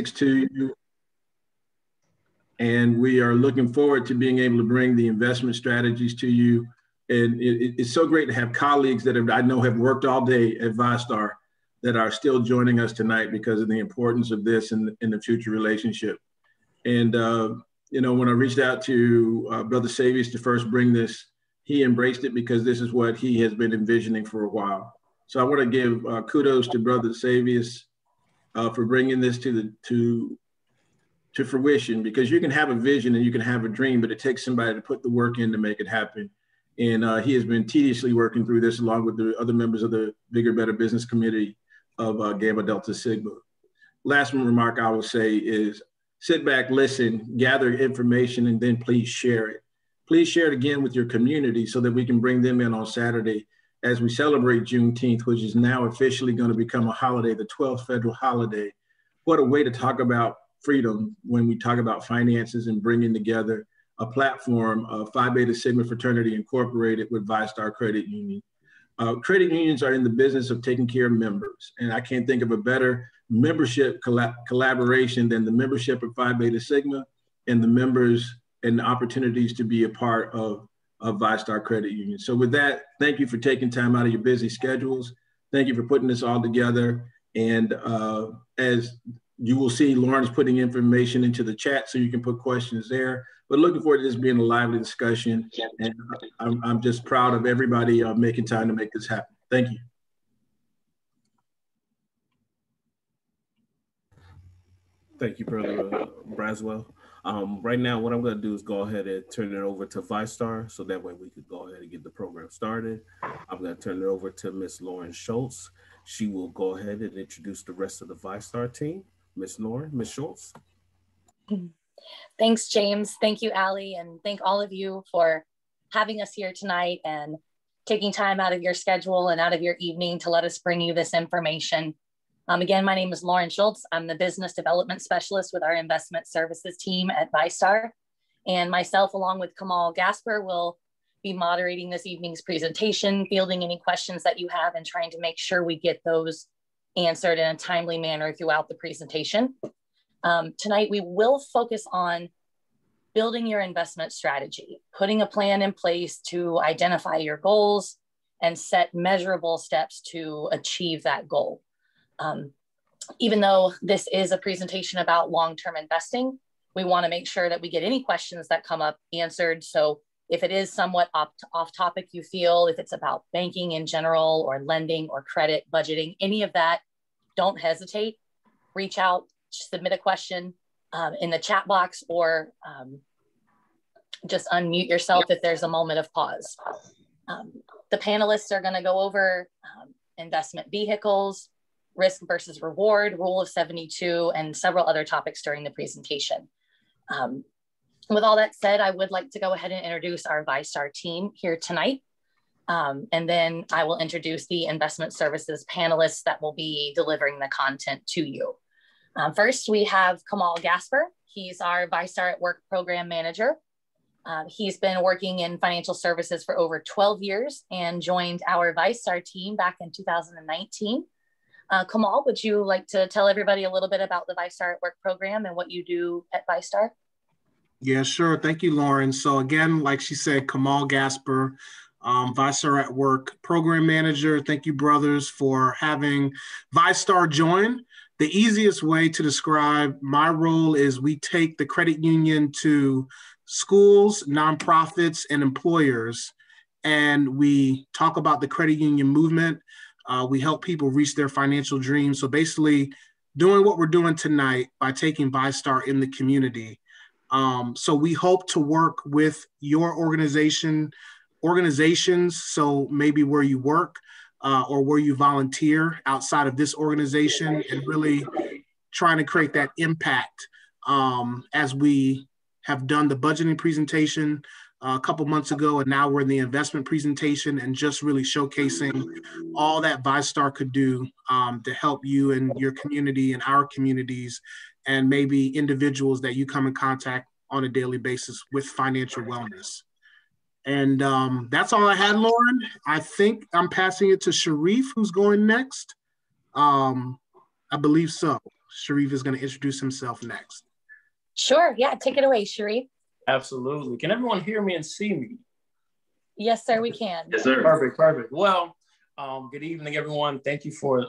to you. And we are looking forward to being able to bring the investment strategies to you. And it's so great to have colleagues that I know have worked all day at VyStar that are still joining us tonight because of the importance of this in the future relationship. And, when I reached out to Brother Savius to first bring this, he embraced it because this is what he has been envisioning for a while. So I want to give kudos to Brother Savius for bringing this to fruition, because you can have a vision and you can have a dream, but it takes somebody to put the work in to make it happen. And he has been tediously working through this along with the other members of the Bigger, Better Business Committee of Gamma Delta Sigma. Last remark I will say is sit back, listen, gather information, and then please share it. Please share it again with your community so that we can bring them in on Saturday as we celebrate Juneteenth, which is now officially going to become a holiday, the 12th federal holiday. What a way to talk about freedom when we talk about finances and bringing together a platform of Phi Beta Sigma Fraternity Incorporated with VyStar Credit Union. Credit unions are in the business of taking care of members, and I can't think of a better membership collaboration than the membership of Phi Beta Sigma and the members and the opportunities to be a part of VyStar Credit Union. So with that, thank you for taking time out of your busy schedules. Thank you for putting this all together. And as you will see, Lauren's putting information into the chat so you can put questions there. But looking forward to this being a lively discussion. And I'm just proud of everybody making time to make this happen. Thank you. Thank you, Brother Braswell. Right now, what I'm going to do is go ahead and turn it over to VyStar, so that way we could go ahead and get the program started. I'm going to turn it over to Miss Lauren Schultz. She will go ahead and introduce the rest of the VyStar team. Miss Lauren, Miss Schultz. Thanks, James. Thank you, Allie, and thank all of you for having us here tonight and taking time out of your schedule and out of your evening to let us bring you this information. Again, my name is Lauren Schultz. I'm the Business Development Specialist with our Investment Services team at VyStar. And myself, along with Kamal Gasper, will be moderating this evening's presentation, fielding any questions that you have, and trying to make sure we get those answered in a timely manner throughout the presentation. Tonight, we will focus on building your investment strategy, putting a plan in place to identify your goals and set measurable steps to achieve that goal. Even though this is a presentation about long-term investing, we want to make sure that we get any questions that come up answered. So if it is somewhat off topic, you feel, if it's about banking in general or lending or credit, budgeting, any of that, don't hesitate. Reach out, submit a question in the chat box, or just unmute yourself if there's a moment of pause. The panelists are going to go over investment vehicles, risk versus reward, rule of 72, and several other topics during the presentation. With all that said, I would like to go ahead and introduce our VyStar team here tonight. And then I will introduce the investment services panelists that will be delivering the content to you. First, we have Kamal Gasper. He's our VyStar at Work program manager. He's been working in financial services for over 12 years and joined our VyStar team back in 2019. Kamal, would you like to tell everybody a little bit about the VyStar at Work program and what you do at VyStar? Yeah, sure. Thank you, Lauren. So again, like she said, Kamal Gasper, VyStar at Work program manager. Thank you, brothers, for having VyStar join. The easiest way to describe my role is we take the credit union to schools, nonprofits, and employers, and we talk about the credit union movement. We help people reach their financial dreams. So basically doing what we're doing tonight by taking VyStar in the community. So we hope to work with your organizations, so maybe where you work or where you volunteer outside of this organization, and really trying to create that impact as we have done the budgeting presentation a couple months ago, and now we're in the investment presentation and just really showcasing all that VyStar could do to help you and your community and our communities, and maybe individuals that you come in contact on a daily basis with financial wellness. And that's all I had, Lauren. I think I'm passing it to Sharif, who's going next. I believe so. Sharif is going to introduce himself next. Sure. Yeah. Take it away, Sharif. Absolutely. Can everyone hear me and see me? Yes, sir. We can. Yes, sir. Perfect. Well, good evening, everyone. Thank you for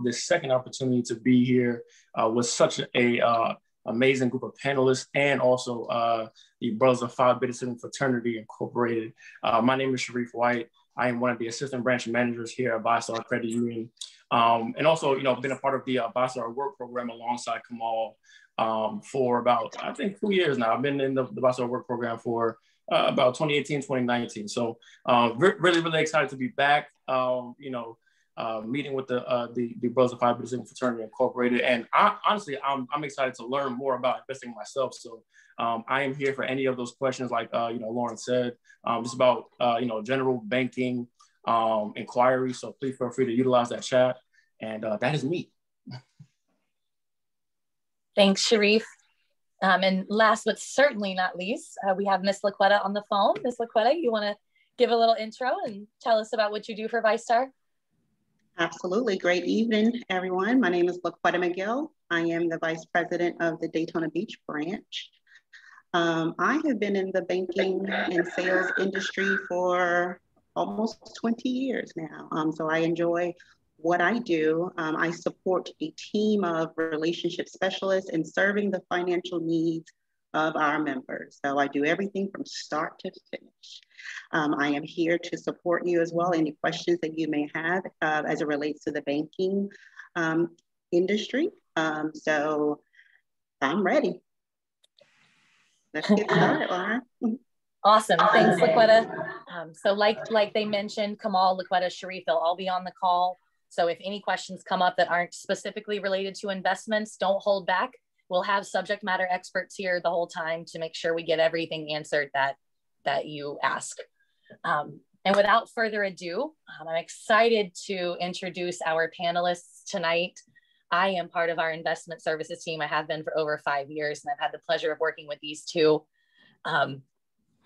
this second opportunity to be here with such a amazing group of panelists, and also the Brothers of Phi Beta Sigma Fraternity Incorporated. My name is Sharif White. I am one of the assistant branch managers here at VyStar Credit Union, and also, been a part of the VyStar Work Program alongside Kamal for about, I think, 2 years now. I've been in the VyStar Work Program for about 2018, 2019. So really excited to be back. Meeting with the Brothers of Phi Beta Sigma Fraternity Incorporated, and honestly, I'm excited to learn more about investing myself. So I am here for any of those questions, like Lauren said, just about general banking inquiries. So please feel free to utilize that chat, and that is me. Thanks, Sharif. And last but certainly not least, we have Miss Laquetta on the phone. Miss Laquetta, you want to give a little intro and tell us about what you do for VyStar? Absolutely. Great evening, everyone. My name is Laquetta McGill. I am the Vice President of the Daytona Beach branch. I have been in the banking and sales industry for almost 20 years now. So I enjoy what I do. I support a team of relationship specialists in serving the financial needs of our members. So I do everything from start to finish. I am here to support you as well. Any questions that you may have as it relates to the banking industry. So I'm ready. Let's get started, Lauren. Awesome. Thanks, Laquetta. So like they mentioned, Kamal, Laquetta, Sharif, they'll all be on the call. So if any questions come up that aren't specifically related to investments, don't hold back. We'll have subject matter experts here the whole time to make sure we get everything answered that you ask. And without further ado, I'm excited to introduce our panelists tonight. I am part of our investment services team. I have been for over 5 years, and I've had the pleasure of working with these two.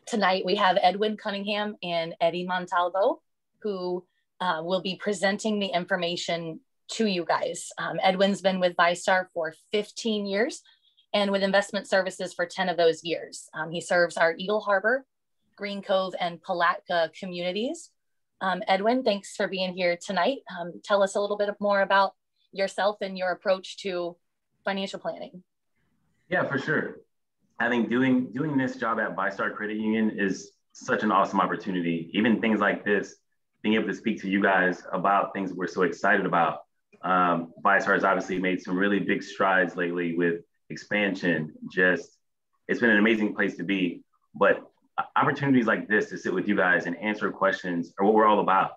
Tonight, we have Edwin Cunningham and Eddie Montalvo, who will be presenting the information to you guys. Edwin's been with VyStar for 15 years and with investment services for 10 of those years. He serves our Eagle Harbor, Green Cove, and Palatka communities. Edwin, thanks for being here tonight. Tell us a little bit more about yourself and your approach to financial planning. Yeah, for sure. I think doing this job at VyStar Credit Union is such an awesome opportunity. Even things like this, being able to speak to you guys about things we're so excited about. VyStar has obviously made some really big strides lately with expansion. It's been an amazing place to be. But opportunities like this to sit with you guys and answer questions are what we're all about.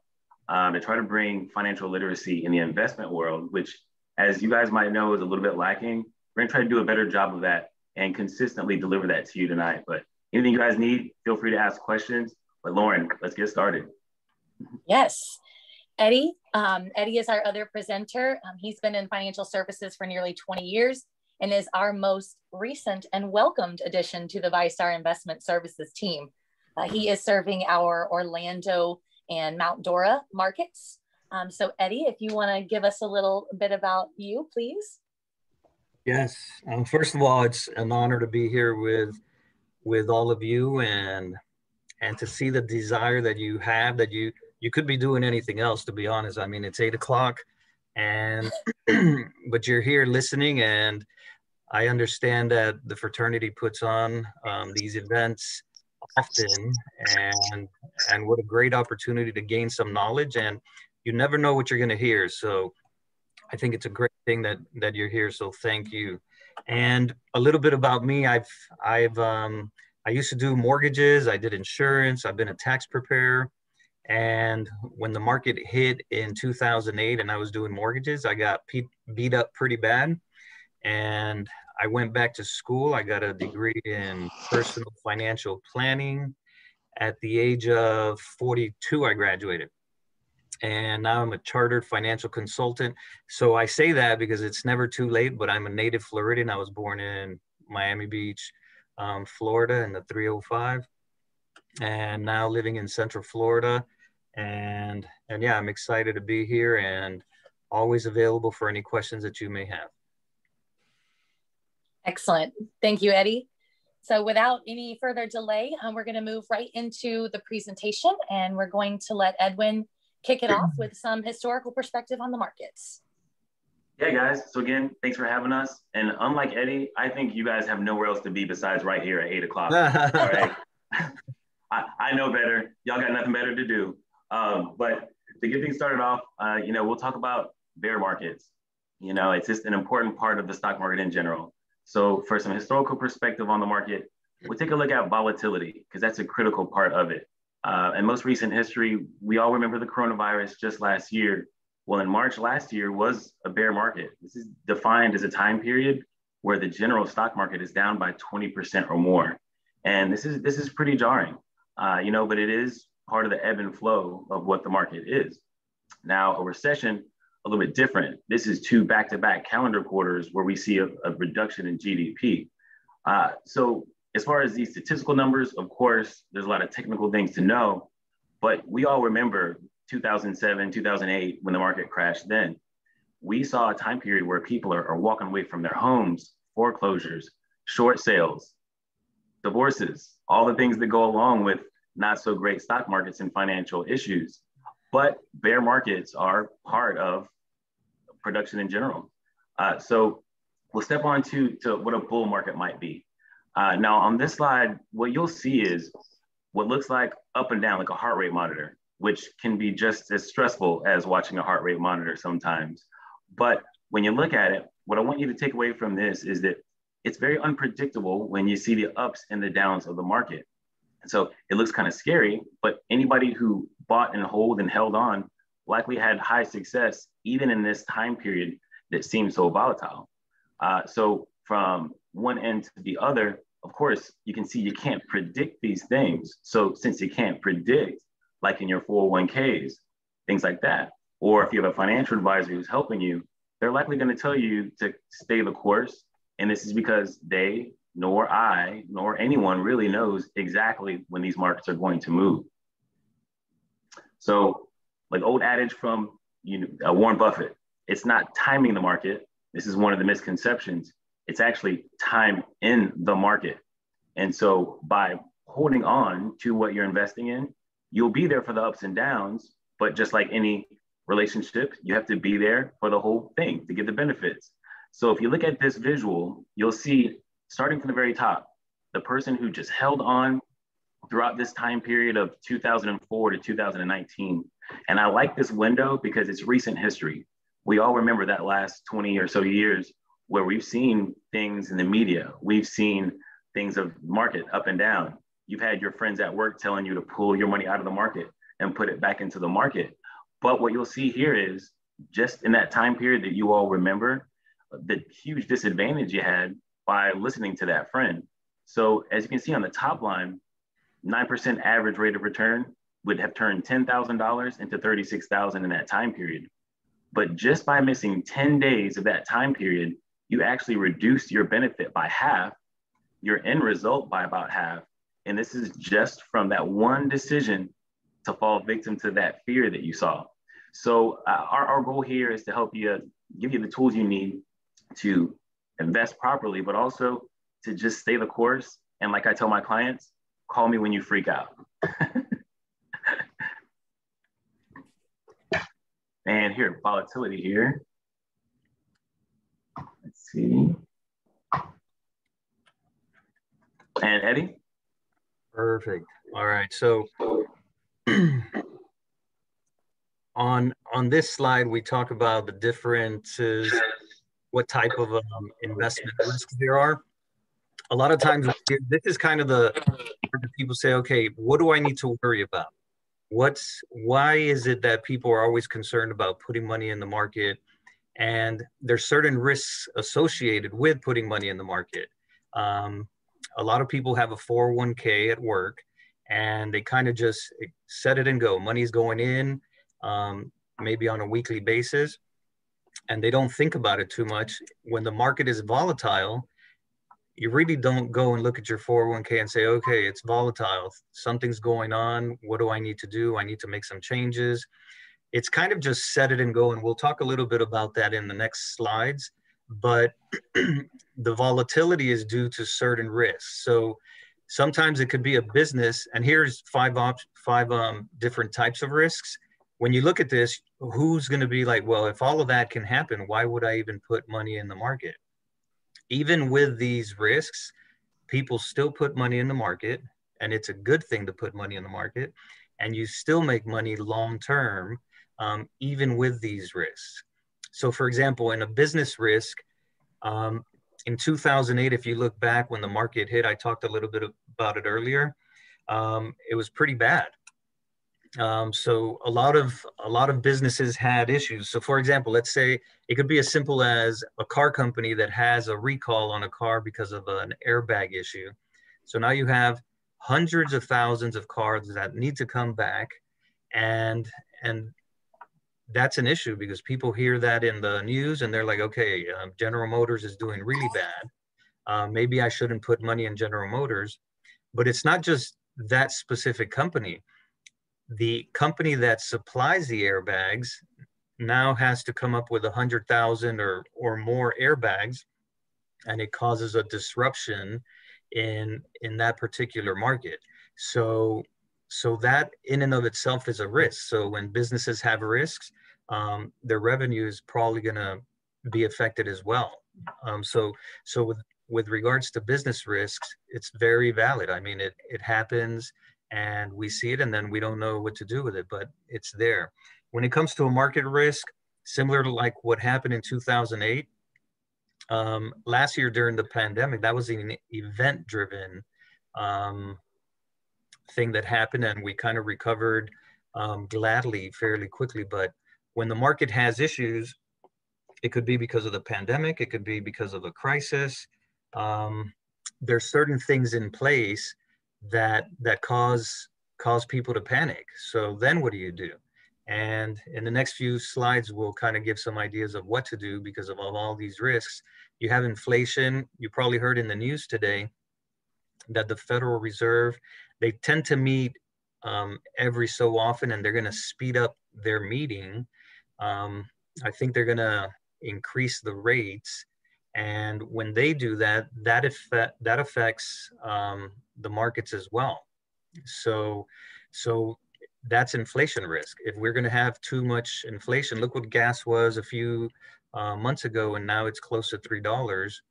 To try to bring financial literacy in the investment world, which, as you guys might know, is a little bit lacking. We're gonna try to do a better job of that and consistently deliver that to you tonight. But anything you guys need, feel free to ask questions. But Lauren, let's get started. Yes. Eddie is our other presenter. He's been in financial services for nearly 20 years and is our most recent and welcomed addition to the VyStar Investment Services team. He is serving our Orlando and Mount Dora markets. So Eddie, if you want to give us a little bit about you, please. Yes. First of all, it's an honor to be here with all of you and to see the desire that you have, that you could be doing anything else, to be honest. I mean, it's 8 o'clock and but you're here listening, and I understand that the fraternity puts on these events often, and what a great opportunity to gain some knowledge, and you never know what you're going to hear. So I think it's a great thing that you're here. So thank you. And a little bit about me. I used to do mortgages. I did insurance. I've been a tax preparer. And when the market hit in 2008 and I was doing mortgages, I got beat up pretty bad. And I went back to school. I got a degree in personal financial planning. At the age of 42, I graduated. And now I'm a chartered financial consultant. So I say that because it's never too late, but I'm a native Floridian. I was born in Miami Beach, Florida in the 305, and now living in Central Florida. And yeah, I'm excited to be here and always available for any questions that you may have. Excellent. Thank you, Eddie. So without any further delay, we're going to move right into the presentation, and we're going to let Edwin kick it off with some historical perspective on the markets. Yeah, guys. So again, thanks for having us. And unlike Eddie, I think you guys have nowhere else to be besides right here at 8 o'clock. All right. I know better. Y'all got nothing better to do. But to get things started off, we'll talk about bear markets. It's just an important part of the stock market in general. So for some historical perspective on the market, we'll take a look at volatility because that's a critical part of it. In most recent history, we all remember the coronavirus just last year. Well, in March last year was a bear market. This is defined as a time period where the general stock market is down by 20% or more. And this is pretty jarring, but it is part of the ebb and flow of what the market is. Now, a recession, a little bit different. This is 2 back-to-back calendar quarters where we see a reduction in GDP. So as far as these statistical numbers, of course, there's a lot of technical things to know, but we all remember 2007, 2008, when the market crashed then. We saw a time period where people are walking away from their homes, foreclosures, short sales, divorces, all the things that go along with not so great stock markets and financial issues. But bear markets are part of production in general. So we'll step on to what a bull market might be. Now on this slide, what you'll see is what looks like up and down, like a heart rate monitor, which can be just as stressful as watching a heart rate monitor sometimes. But when you look at it, what I want you to take away from this is that it's very unpredictable when you see the ups and the downs of the market. And so it looks kind of scary, but anybody who bought and held on likely had high success, even in this time period that seems so volatile. So from one end to the other, of course, you can see you can't predict these things. So since you can't predict, like in your 401ks, things like that, or if you have a financial advisor who's helping you, they're likely going to tell you to stay the course. And this is because they, nor I, nor anyone really knows exactly when these markets are going to move. So like old adage from Warren Buffett, it's not timing the market. This is one of the misconceptions. It's actually time in the market. And so by holding on to what you're investing in, you'll be there for the ups and downs, but just like any relationship, you have to be there for the whole thing to get the benefits. So if you look at this visual, you'll see starting from the very top, the person who just held on throughout this time period of 2004 to 2019. And I like this window because it's recent history. We all remember that last 20 or so years where we've seen things in the media. We've seen things of market up and down. You've had your friends at work telling you to pull your money out of the market and put it back into the market. But what you'll see here is just in that time period that you all remember, the huge disadvantage you had by listening to that friend. So as you can see on the top line, 9% average rate of return would have turned $10,000 into $36,000 in that time period. But just by missing 10 days of that time period, you actually reduced your benefit by half, your end result by about half. And this is just from that one decision to fall victim to that fear that you saw. So our goal here is to help you, give you the tools you need to invest properly, but also to just stay the course. And like I tell my clients, call me when you freak out. And here, volatility here. Let's see. And Eddie? Perfect. All right. So on this slide, we talk about the differences, what type of investment risks there are. A lot of times, this is kind of the people say, okay, what do I need to worry about? Why is it that people are always concerned about putting money in the market? And there's certain risks associated with putting money in the market. A lot of people have a 401k at work and they kind of just set it and go. Money's going in, maybe on a weekly basis, and they don't think about it too much. When the market is volatile, you really don't go and look at your 401k and say, okay, it's volatile. Something's going on. What do I need to do? I need to make some changes. It's kind of just set it and go. And we'll talk a little bit about that in the next slides. but the volatility is due to certain risks. So sometimes it could be a business, and here's five different types of risks. When you look at this, who's going to be like, well, if all of that can happen, why would I even put money in the market? Even with these risks, people still put money in the market, and it's a good thing to put money in the market, and you still make money long term, even with these risks. So for example, in a business risk, in 2008, if you look back when the market hit, I talked a little bit about it earlier, it was pretty bad. So a lot of businesses had issues. So for example, let's say it could be as simple as a car company that has a recall on a car because of an airbag issue. So now you have hundreds of thousands of cars that need to come back, and that's an issue because people hear that in the news and they're like, okay, General Motors is doing really bad. Maybe I shouldn't put money in General Motors. But it's not just that specific company. The company that supplies the airbags now has to come up with 100,000 or more airbags, and it causes a disruption in that particular market. So that in and of itself is a risk. So when businesses have risks, their revenue is probably going to be affected as well. So with regards to business risks, it's very valid. I mean, it happens, and we see it, and then we don't know what to do with it, but it's there. When it comes to a market risk, similar to like what happened in 2008, last year during the pandemic, that was an event-driven thing that happened, and we kind of recovered gladly fairly quickly. But when the market has issues, it could be because of the pandemic, it could be because of a crisis. There's certain things in place that cause people to panic. So then what do you do? And in the next few slides, we'll kind of give some ideas of what to do because of all these risks. You have inflation. You probably heard in the news today that the Federal Reserve, they tend to meet every so often, and they're going to speed up their meeting. I think they're going to increase the rates. And when they do that, that affects the markets as well. So that's inflation risk. If we're going to have too much inflation, look what gas was a few months ago, and now it's close to $3.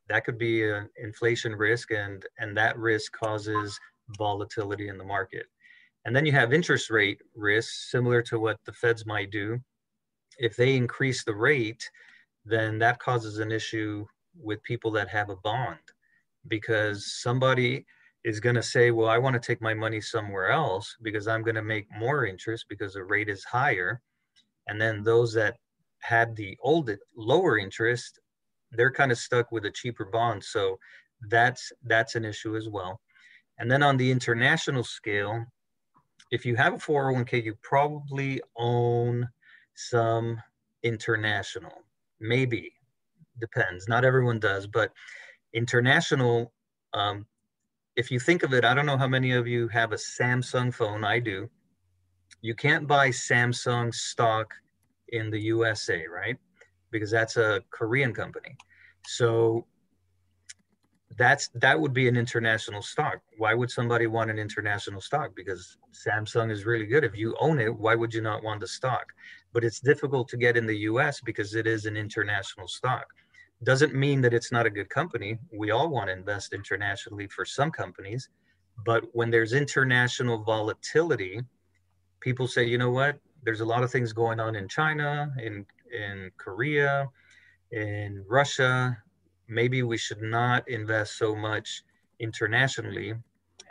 That could be an inflation risk, and that risk causes volatility in the market. And then you have interest rate risks, similar to what the Feds might do. If they increase the rate, then that causes an issue with people that have a bond, because somebody is going to say, well, I want to take my money somewhere else because I'm going to make more interest because the rate is higher. And then those that had the lower interest, they're kind of stuck with a cheaper bond. So that's an issue as well. And then on the international scale, if you have a 401k, you probably own some international. Maybe, depends. Not everyone does, but international, if you think of it, I don't know how many of you have a Samsung phone. I do. You can't buy Samsung stock in the USA, right? Because that's a Korean company. So that would be an international stock. Why would somebody want an international stock? Because Samsung is really good. If you own it, why would you not want the stock? But it's difficult to get in the US because it is an international stock. Doesn't mean that it's not a good company. We all want to invest internationally for some companies, but when there's international volatility, people say, you know what? There's a lot of things going on in China, in Korea, in Russia. Maybe we should not invest so much internationally.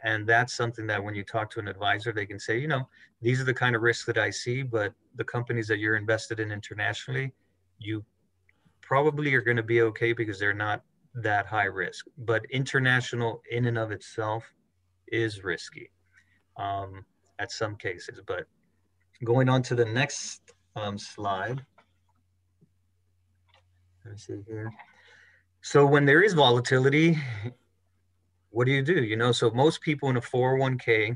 And that's something that when you talk to an advisor, they can say, you know, these are the kind of risks that I see, but the companies that you're invested in internationally, you probably are going to be okay because they're not that high risk. But international in and of itself is risky at some cases. But going on to the next slide. Let me see here. So when there is volatility, what do? You know, so most people in a 401k,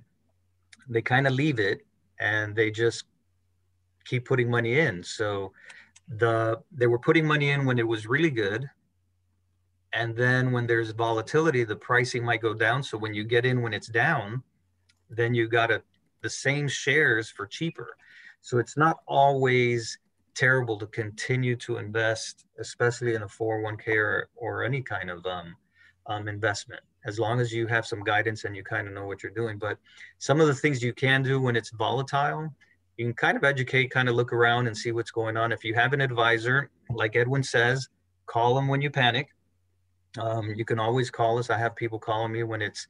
they kind of leave it and they just keep putting money in. So they were putting money in when it was really good. And then when there's volatility, the pricing might go down. So when you get in when it's down, then you got the same shares for cheaper. So it's not always terrible to continue to invest, especially in a 401k or any kind of investment, as long as you have some guidance and you kind of know what you're doing. But some of the things you can do when it's volatile, you can kind of educate, kind of look around and see what's going on. If you have an advisor, like Edwin says, call them when you panic. You can always call us. I have people calling me when it's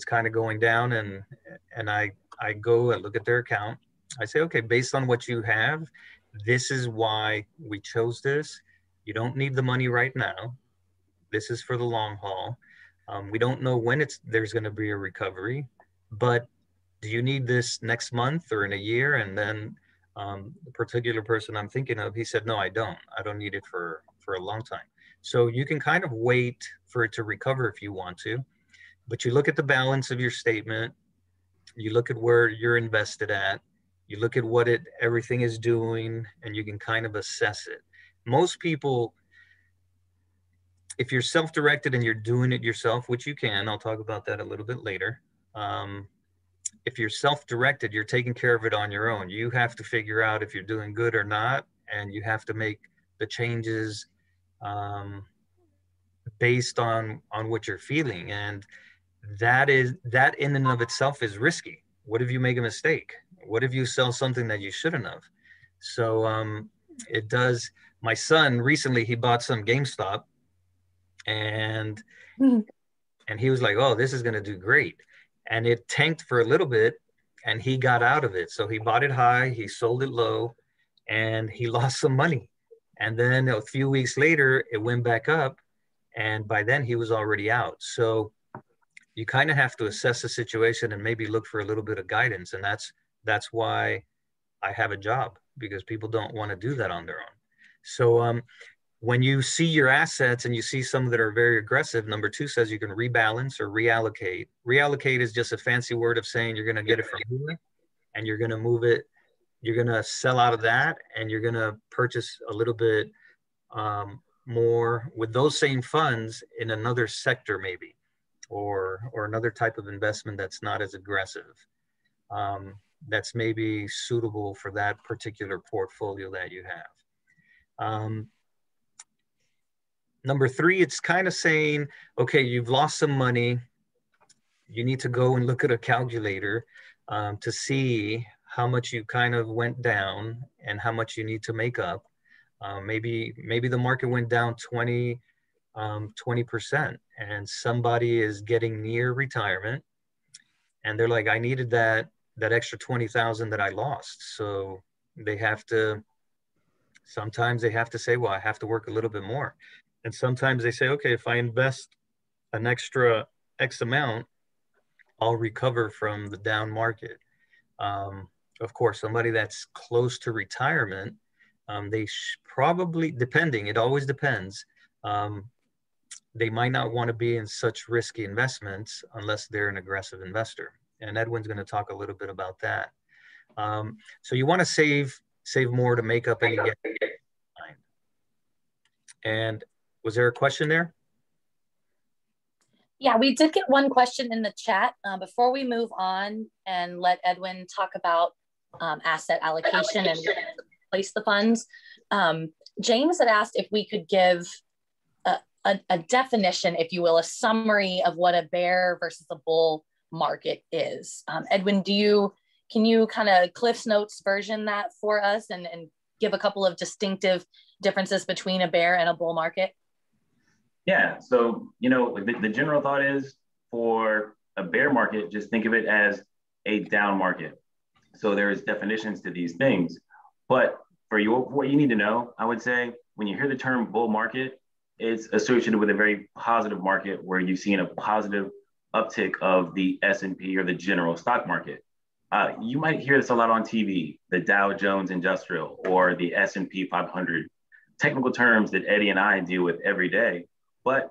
kind of going down, and I go and look at their account. I say, okay, based on what you have, this is why we chose this. You don't need the money right now. This is for the long haul. We don't know when there's going to be a recovery, but do you need this next month or in a year? And then the particular person I'm thinking of, he said, no, I don't need it for a long time. So you can kind of wait for it to recover if you want to, but you look at the balance of your statement, you look at where you're invested at, you look at what everything is doing, and you can kind of assess it. Most people, if you're self-directed and you're doing it yourself, which you can, I'll talk about that a little bit later. If you're self-directed, you're taking care of it on your own. You have to figure out if you're doing good or not, and you have to make the changes based on what you're feeling. And that in and of itself is risky. What if you make a mistake? What if you sell something that you shouldn't have? So it does. My son recently, he bought some GameStop, and he was like, oh, this is going to do great. And it tanked for a little bit, and he got out of it. So he bought it high, he sold it low, and he lost some money. And then a few weeks later, it went back up, and by then he was already out. So you kind of have to assess the situation and maybe look for a little bit of guidance. And that's why I have a job, because people don't want to do that on their own. So when you see your assets and you see some that are very aggressive, number 2 says you can rebalance or reallocate. Reallocate is just a fancy word of saying you're going to get it from here and you're going to move it. You're going to sell out of that, and you're going to purchase a little bit more with those same funds in another sector, maybe, or another type of investment that's not as aggressive. That's maybe suitable for that particular portfolio that you have. Number 3, it's kind of saying, okay, you've lost some money. You need to go and look at a calculator to see how much you kind of went down and how much you need to make up. Maybe the market went down 20% and somebody is getting near retirement and they're like, I needed that extra 20,000 that I lost. So sometimes they have to say, well, I have to work a little bit more. And sometimes they say, okay, if I invest an extra X amount, I'll recover from the down market. Of course, somebody that's close to retirement, they probably, depending, it always depends. They might not want to be in such risky investments unless they're an aggressive investor. And Edwin's going to talk a little bit about that. So you want to save more to make up any time. And was there a question there? Yeah, we did get one question in the chat. Before we move on and let Edwin talk about asset allocation and place the funds, James had asked if we could give a definition, if you will, a summary of what a bear versus a bull market is. Edwin, can you kind of Cliff's Notes version that for us and give a couple of distinctive differences between a bear and a bull market? Yeah, so, the general thought is for a bear market, just think of it as a down market. So there's definitions to these things. But for what you need to know, I would say, when you hear the term bull market, it's associated with a very positive market where you've seen a positive uptick of the S&P or the general stock market. You might hear this a lot on TV, the Dow Jones Industrial or the S&P 500, technical terms that Eddie and I deal with every day. But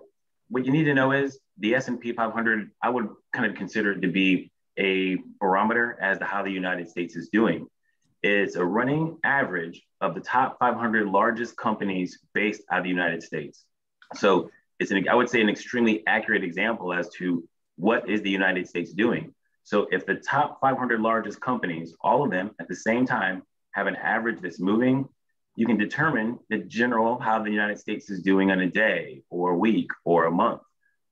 what you need to know is the S&P 500, I would kind of consider it to be a barometer as to how the United States is doing. It's a running average of the top 500 largest companies based out of the United States. So it's I would say an extremely accurate example as to what is the United States doing. So if the top 500 largest companies, all of them at the same time, have an average that's moving, you can determine the general how the United States is doing on a day or a week or a month.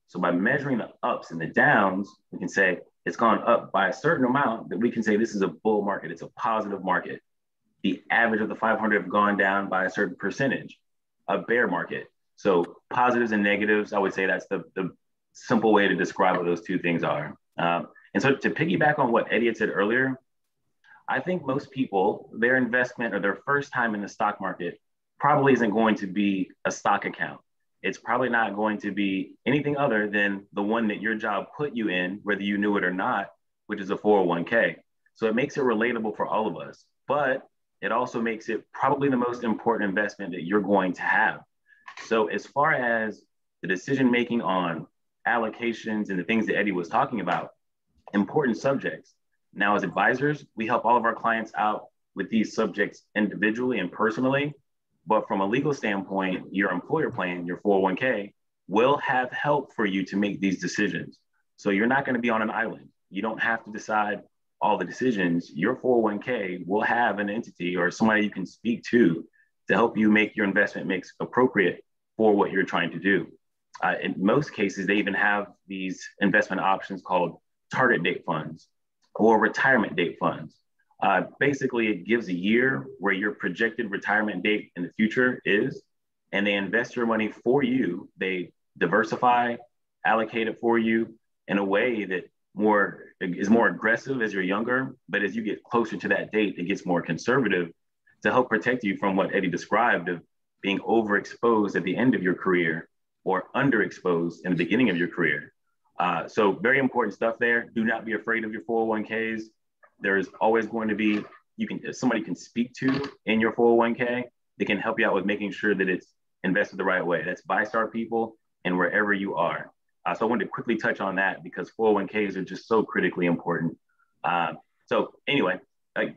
So by measuring the ups and the downs, we can say it's gone up by a certain amount that we can say this is a bull market, it's a positive market. The average of the 500 have gone down by a certain percentage, a bear market. So positives and negatives, I would say that's the simple way to describe what those two things are. And so to piggyback on what Eddie had said earlier, I think most people, their investment or their first time in the stock market probably isn't going to be a stock account. It's probably not going to be anything other than the one that your job put you in, whether you knew it or not, which is a 401k. So it makes it relatable for all of us, but it also makes it probably the most important investment that you're going to have. So as far as the decision-making on allocations and the things that Eddie was talking about, important subjects. Now, as advisors, we help all of our clients out with these subjects individually and personally. But from a legal standpoint, your employer plan, your 401k, will have help for you to make these decisions. So you're not going to be on an island. You don't have to decide all the decisions. Your 401k will have an entity or somebody you can speak to help you make your investment mix appropriate for what you're trying to do. In most cases, they even have these investment options called target date funds or retirement date funds. Basically, it gives a year where your projected retirement date in the future is, and they invest your money for you. They diversify, allocate it for you in a way that is more aggressive as you're younger, but as you get closer to that date, it gets more conservative to help protect you from what Eddie described of being overexposed at the end of your career or underexposed in the beginning of your career. So very important stuff there. Do not be afraid of your 401ks. There's always going to be, somebody can speak to in your 401k. They can help you out with making sure that it's invested the right way. That's VyStar people and wherever you are. So I wanted to quickly touch on that because 401ks are just so critically important. So anyway,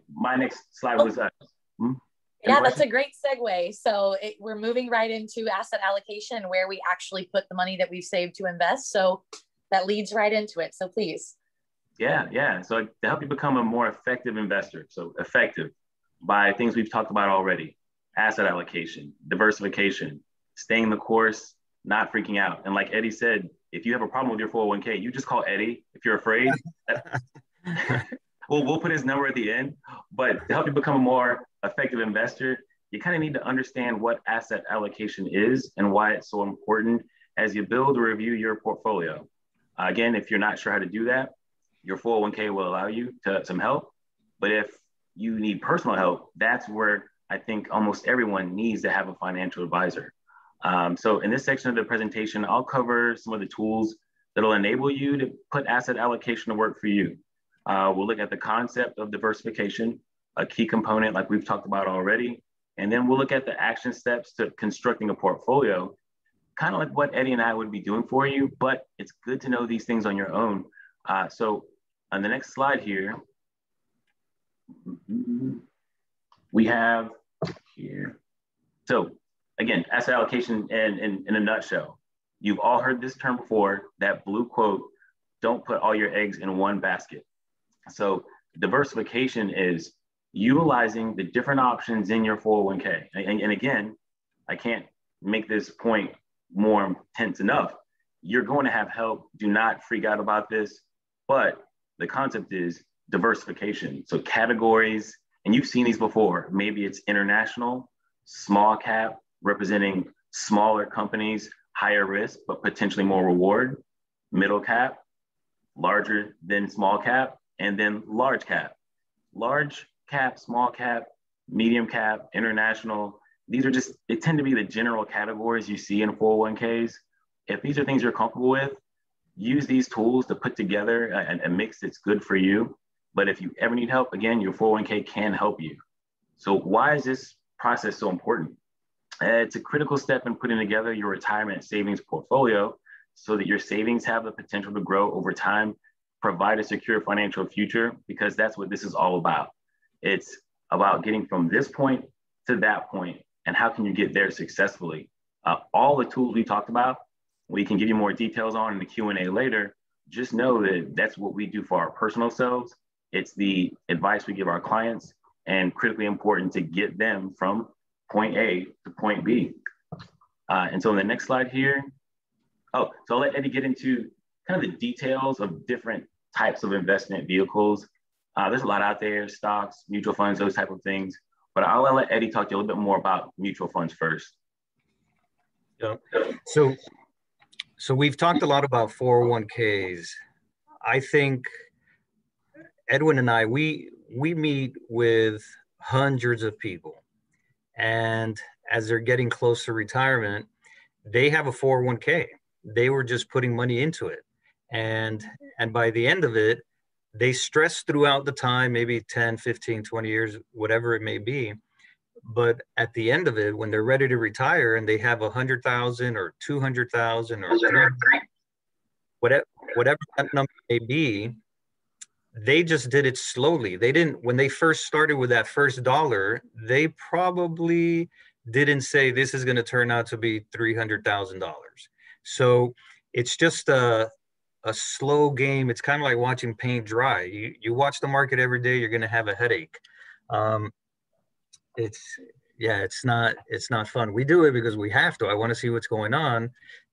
my next slide was. Yeah, that's a great segue. So we're moving right into asset allocation where we actually put the money that we've saved to invest. So that leads right into it. So please. Yeah. So to help you become a more effective investor, so effective by things we've talked about already, asset allocation, diversification, staying the course, not freaking out. And like Eddie said, if you have a problem with your 401k, you just call Eddie. If you're afraid, we'll put his number at the end. But to help you become a more effective investor, you kind of need to understand what asset allocation is and why it's so important as you build or review your portfolio. Again, if you're not sure how to do that, your 401k will allow you some help. But if you need personal help, that's where I think almost everyone needs to have a financial advisor. So in this section of the presentation, I'll cover some of the tools that'll enable you to put asset allocation to work for you. We'll look at the concept of diversification, a key component like we've talked about already. And then we'll look at the action steps to constructing a portfolio, kind of like what Eddie and I would be doing for you, but it's good to know these things on your own. So on the next slide here, we have here. So again, asset allocation in a nutshell. You've all heard this term before, that blue quote, don't put all your eggs in one basket. So diversification is utilizing the different options in your 401k. And again, I can't make this point more intense enough. You're going to have help. Do not freak out about this. But the concept is diversification. So categories, and you've seen these before. Maybe it's international, small cap, representing smaller companies, higher risk, but potentially more reward, middle cap, larger than small cap, and then large cap. Large cap, small cap, medium cap, international. These are they tend to be the general categories you see in 401ks. If these are things you're comfortable with, use these tools to put together a mix that's good for you. But if you ever need help, again, your 401k can help you. So why is this process so important? It's a critical step in putting together your retirement savings portfolio so that your savings have the potential to grow over time, provide a secure financial future, because that's what this is all about. It's about getting from this point to that point, and how can you get there successfully. All the tools we talked about, we can give you more details on in the Q&A later. Just know that that's what we do for our personal selves. It's the advice we give our clients, and critically important to get them from point A to point B. And so in the next slide here, so I'll let Eddie get into kind of the details of different types of investment vehicles. There's a lot out there, stocks, mutual funds, those type of things. But I'll let Eddie talk to you a little bit more about mutual funds first. Yeah. So we've talked a lot about 401ks. I think Edwin and I, we meet with hundreds of people, and as they're getting close to retirement, they have a 401k. They were just putting money into it. And by the end of it, they stress throughout the time, maybe 10, 15, 20 years, whatever it may be. But at the end of it, when they're ready to retire and they have 100,000 or 200,000 or 300, whatever that number may be, they just did it slowly. They didn't, when they first started with that first dollar, they probably didn't say this is going to turn out to be $300,000. So it's just a slow game. It's kind of like watching paint dry. You watch the market every day, you're going to have a headache. It's not fun. We do it because we have to. I want to see what's going on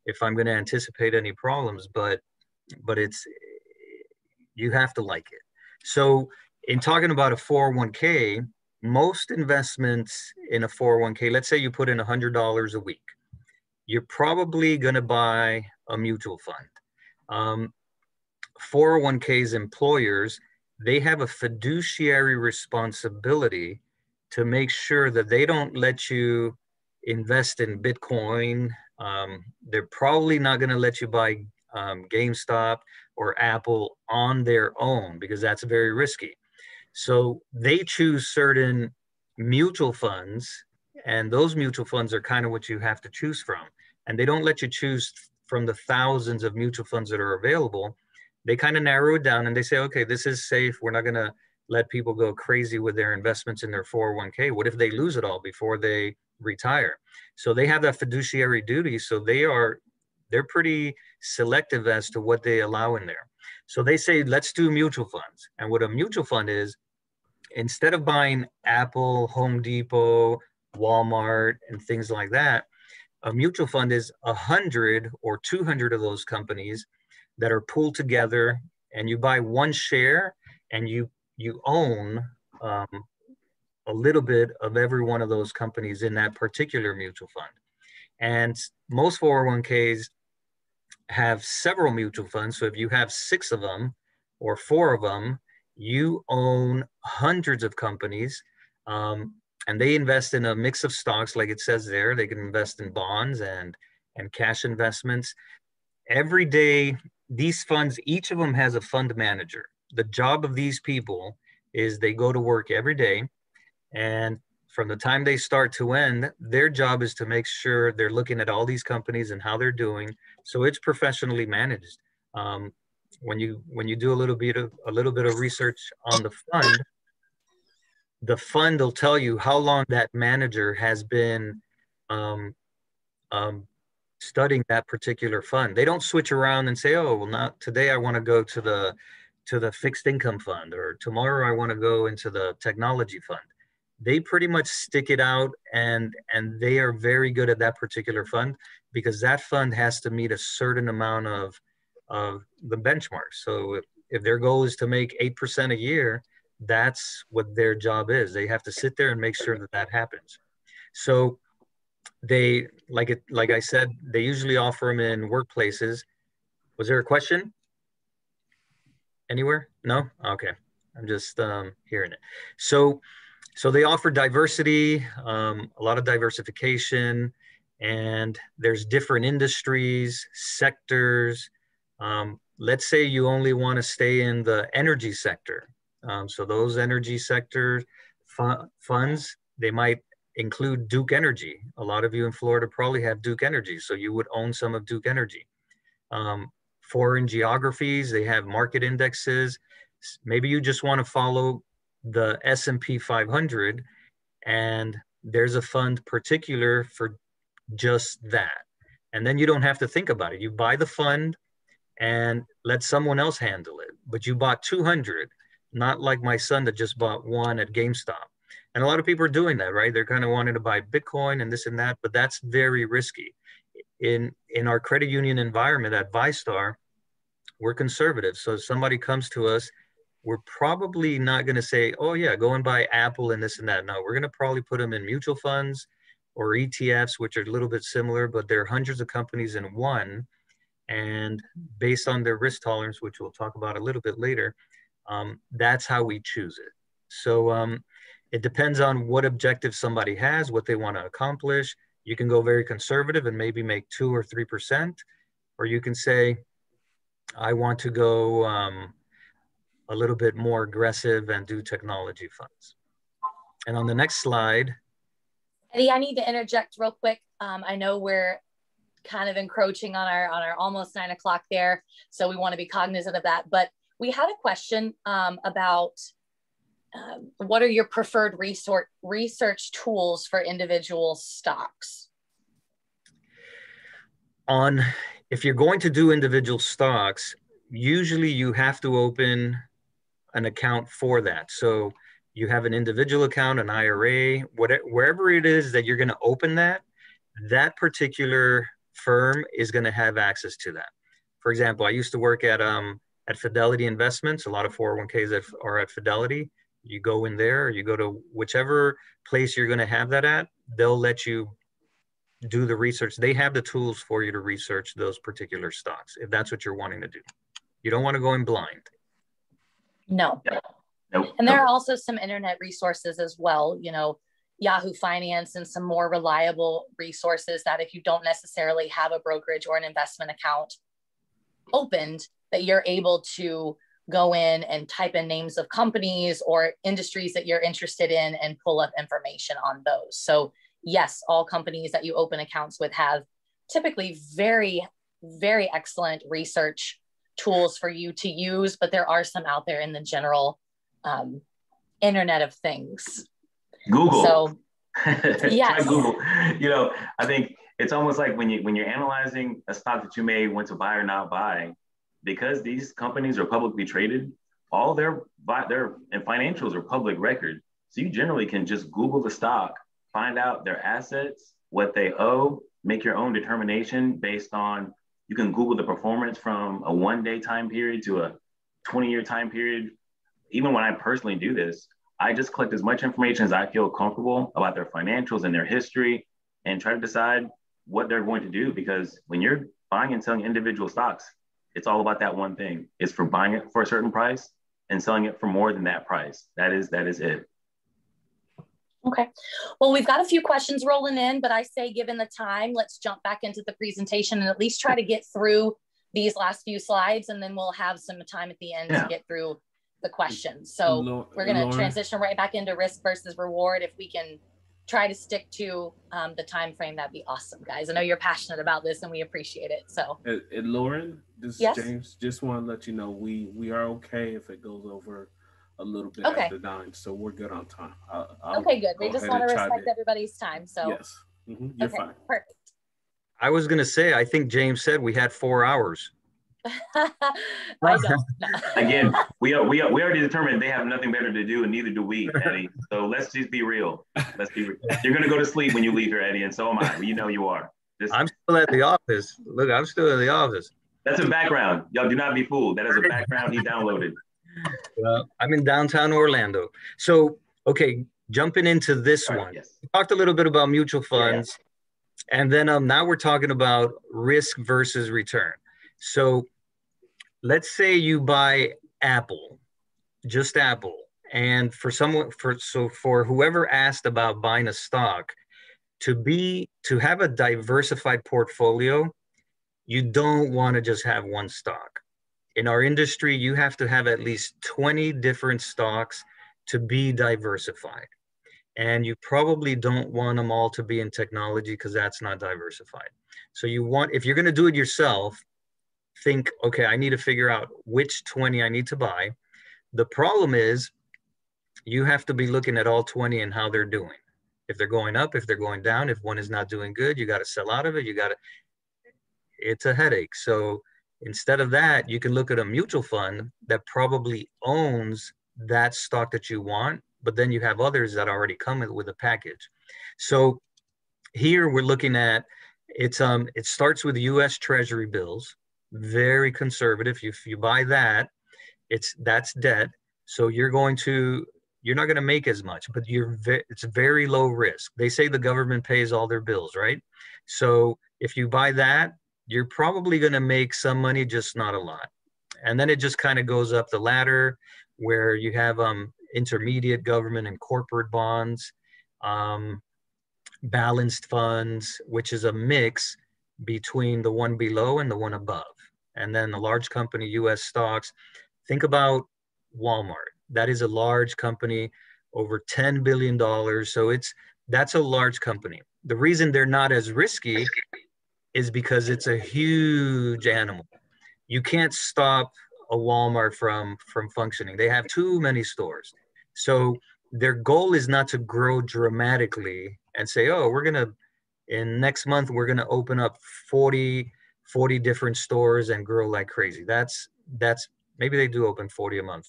if I'm going to anticipate any problems, but you have to like it. So in talking about a 401k, most investments in a 401k, let's say you put in $100 a week, you're probably going to buy a mutual fund. 401ks employers, they have a fiduciary responsibility to make sure that they don't let you invest in Bitcoin. They're probably not going to let you buy GameStop or Apple on their own, because that's very risky. So they choose certain mutual funds, and those mutual funds are kind of what you have to choose from. And they don't let you choose from the thousands of mutual funds that are available. They kind of narrow it down and they say, okay, this is safe. We're not going to let people go crazy with their investments in their 401k. What if they lose it all before they retire? So they have that fiduciary duty. So they're pretty selective as to what they allow in there. So they say, let's do mutual funds. And what a mutual fund is, instead of buying Apple, Home Depot, Walmart, and things like that, a mutual fund is 100 or 200 of those companies that are pooled together, and you buy one share and you own a little bit of every one of those companies in that particular mutual fund. And most 401ks have several mutual funds. So if you have 6 of them or 4 of them, you own hundreds of companies, and they invest in a mix of stocks, like it says there. They can invest in bonds and cash investments. Every day, these funds, each of them has a fund manager. The job of these people is they go to work every day, and from the time they start to end, their job is to make sure they're looking at all these companies and how they're doing. So it's professionally managed. When you do a little bit of research on the fund will tell you how long that manager has been studying that particular fund. They don't switch around and say, oh, well, not today I want to go to the fixed income fund, or tomorrow I want to go into the technology fund. They pretty much stick it out, and they are very good at that particular fund, because that fund has to meet a certain amount of the benchmarks. So if their goal is to make 8% a year, that's what their job is. They have to sit there and make sure that happens. So they, like I said, they usually offer them in workplaces. Was there a question? Anywhere? No? Okay. I'm just hearing it. So they offer diversity, a lot of diversification, and there's different industries, sectors. Let's say you only want to stay in the energy sector. So those energy sector funds, they might include Duke Energy. A lot of you in Florida probably have Duke Energy, so you would own some of Duke Energy. Foreign geographies, they have market indexes. Maybe you just want to follow the S&P 500, and there's a fund particular for just that. And then you don't have to think about it. You buy the fund and let someone else handle it. But you bought 200, not like my son that just bought one at GameStop. And a lot of people are doing that, right? They're kind of wanting to buy Bitcoin and this and that, but that's very risky. In our credit union environment at VyStar, we're conservative. So if somebody comes to us, we're probably not going to say, oh yeah, go and buy Apple and this and that. No, we're going to probably put them in mutual funds or ETFs, which are a little bit similar, but there are hundreds of companies in one. And based on their risk tolerance, which we'll talk about a little bit later, that's how we choose it. So it depends on what objective somebody has, what they want to accomplish. You can go very conservative and maybe make 2 or 3%, or you can say, I want to go a little bit more aggressive and do technology funds. And on the next slide. Eddie, I need to interject real quick. I know we're kind of encroaching on our almost 9 o'clock there, so we want to be cognizant of that. But we had a question about what are your preferred research tools for individual stocks? If you're going to do individual stocks, usually you have to open an account for that. So you have an individual account, an IRA, wherever it is that you're going to open that particular firm is going to have access to that. For example, I used to work at Fidelity Investments. A lot of 401ks that are at Fidelity. You go in there, or you go to whichever place you're going to have that at, they'll let you do the research. They have the tools for you to research those particular stocks, if that's what you're wanting to do. You don't want to go in blind. No. Nope. And there are also some internet resources as well, you know, Yahoo Finance and some more reliable resources that if you don't necessarily have a brokerage or an investment account opened, that you're able to go in and type in names of companies or industries that you're interested in and pull up information on those. So yes, all companies that you open accounts with have typically very, very excellent research tools for you to use, but there are some out there in the general Internet of Things. Google. So Try yes. Google. You know, I think it's almost like when you're analyzing a stock that you may want to buy or not buy, because these companies are publicly traded, all their financials are public record. So you generally can just Google the stock, find out their assets, what they owe, make your own determination based on, you can Google the performance from a 1-day time period to a 20-year time period. Even when I personally do this, I just collect as much information as I feel comfortable about their financials and their history and try to decide what they're going to do. Because when you're buying and selling individual stocks, it's all about that one thing. It's for buying it for a certain price and selling it for more than that price. That is it. Okay. Well, we've got a few questions rolling in, but I say given the time, let's jump back into the presentation and at least try to get through these last few slides, and then we'll have some time at the end to get through the questions. So we're going to transition right back into risk versus reward. If we can try to stick to the time frame, that'd be awesome, guys. I know you're passionate about this and we appreciate it. So and Lauren, this is James. Just want to let you know we are okay if it goes over a little bit after 9, so we're good on time. Okay, good. We just want to respect everybody's time. So yes, you're fine. Perfect. I was going to say, I think James said we had 4 hours. I don't. No. Again, we already determined they have nothing better to do, and neither do we, Eddie. So let's just be real. Let's be real. You're gonna go to sleep when you leave here, Eddie, and so am I. You know you are. I'm still at the office. Look, I'm still in the office. That's a background. Y'all do not be fooled. That is a background he downloaded. I'm in downtown Orlando. So, okay, jumping into this one. Yes. We talked a little bit about mutual funds, and then now we're talking about risk versus return. So let's say you buy Apple, just Apple. And for whoever asked about buying a stock, to have a diversified portfolio, you don't want to just have one stock. In our industry, you have to have at least 20 different stocks to be diversified. And you probably don't want them all to be in technology because that's not diversified. So if you're going to do it yourself, think, okay, I need to figure out which 20 I need to buy. The problem is you have to be looking at all 20 and how they're doing. If they're going up, if they're going down, if one is not doing good, you got to sell out of it. It's a headache. So instead of that, you can look at a mutual fund that probably owns that stock that you want, but then you have others that already come with a package. So here we're looking at, it starts with US Treasury bills, very conservative. If you buy that, that's debt. So you're not going to make as much, but it's very low risk. They say the government pays all their bills, right? So if you buy that, you're probably going to make some money, just not a lot. And then it just kind of goes up the ladder where you have intermediate government and corporate bonds, balanced funds, which is a mix between the one below and the one above. And then the large company, US stocks. Think about Walmart. That is a large company, over $10 billion. So that's a large company. The reason they're not as risky is because it's a huge animal. You can't stop a Walmart from functioning. They have too many stores. So their goal is not to grow dramatically and say, oh, in next month, we're going to open up 40 different stores and grow like crazy. That's maybe they do open 40 a month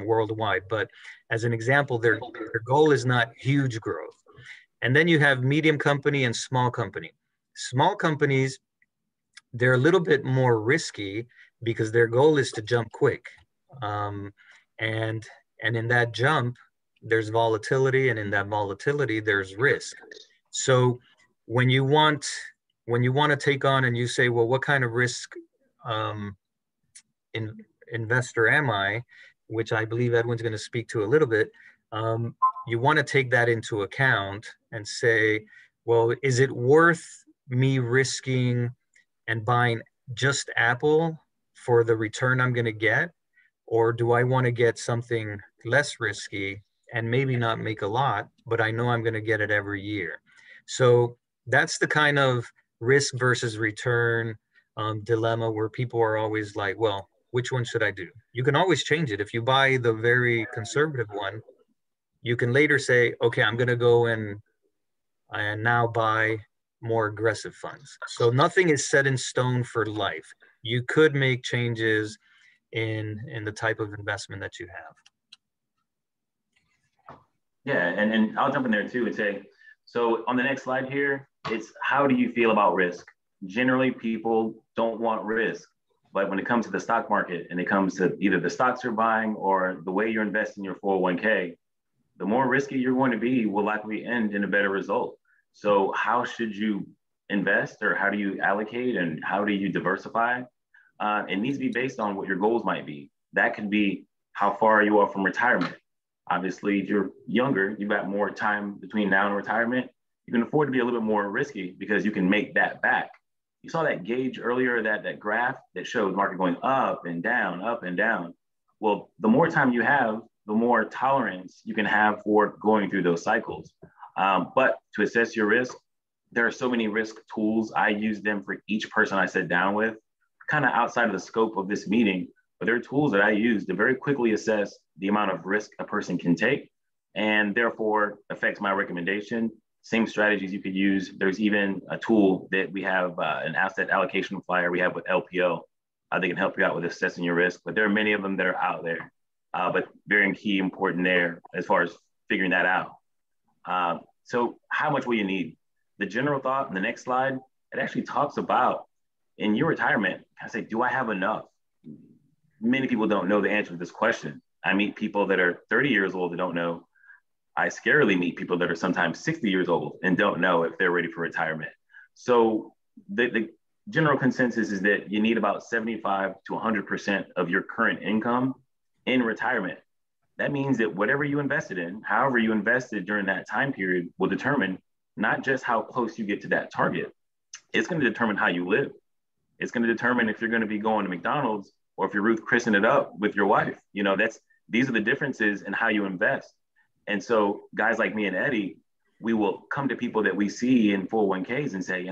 worldwide. But as an example, their goal is not huge growth. And then you have medium company and small company. Small companies, they're a little bit more risky because their goal is to jump quick. And in that jump, there's volatility, and in that volatility, there's risk. So when you want to take on and you say, well, what kind of risk investor am I, which I believe Edwin's going to speak to a little bit, you want to take that into account and say, well, is it worth me risking and buying just Apple for the return I'm going to get? Or do I want to get something less risky and maybe not make a lot, but I know I'm going to get it every year? So that's the kind of risk versus return dilemma where people are always like, well, which one should I do? You can always change it. If you buy the very conservative one, you can later say, okay, I'm going to go and now buy more aggressive funds. So nothing is set in stone for life. You could make changes in the type of investment that you have. Yeah, and I'll jump in there too and say, so on the next slide here, it's how do you feel about risk? Generally, people don't want risk. But when it comes to the stock market and it comes to either the stocks you're buying or the way you're investing your 401k, the more risky you're going to be will likely end in a better result. So how should you invest, or how do you allocate, and how do you diversify? It needs to be based on what your goals might be. That could be how far you are from retirement. Obviously, if you're younger, you've got more time between now and retirement. You can afford to be a little bit more risky because you can make that back. You saw that gauge earlier, that graph that showed the market going up and down, up and down. Well, the more time you have, the more tolerance you can have for going through those cycles. But to assess your risk, there are so many risk tools. I use them for each person I sit down with, kind of outside of the scope of this meeting, but there are tools that I use to very quickly assess the amount of risk a person can take, and therefore affects my recommendation. Same strategies you could use. There's even a tool that we have, an asset allocation flyer we have with LPO. They can help you out with assessing your risk, but there are many of them that are out there. But very key, important there as far as figuring that out. So how much will you need? The general thought in the next slide, it actually talks about in your retirement, I say, do I have enough? Many people don't know the answer to this question. I meet people that are 30 years old that don't know. I scarily meet people that are sometimes 60 years old and don't know if they're ready for retirement. So the general consensus is that you need about 75 to 100% of your current income in retirement. That means that whatever you invested in, however you invested during that time period, will determine not just how close you get to that target. It's going to determine how you live. It's going to determine if you're going to be going to McDonald's or if you're Ruth Chrising it up with your wife. You know, these are the differences in how you invest. And so guys like me and Eddie, we will come to people that we see in 401ks and say,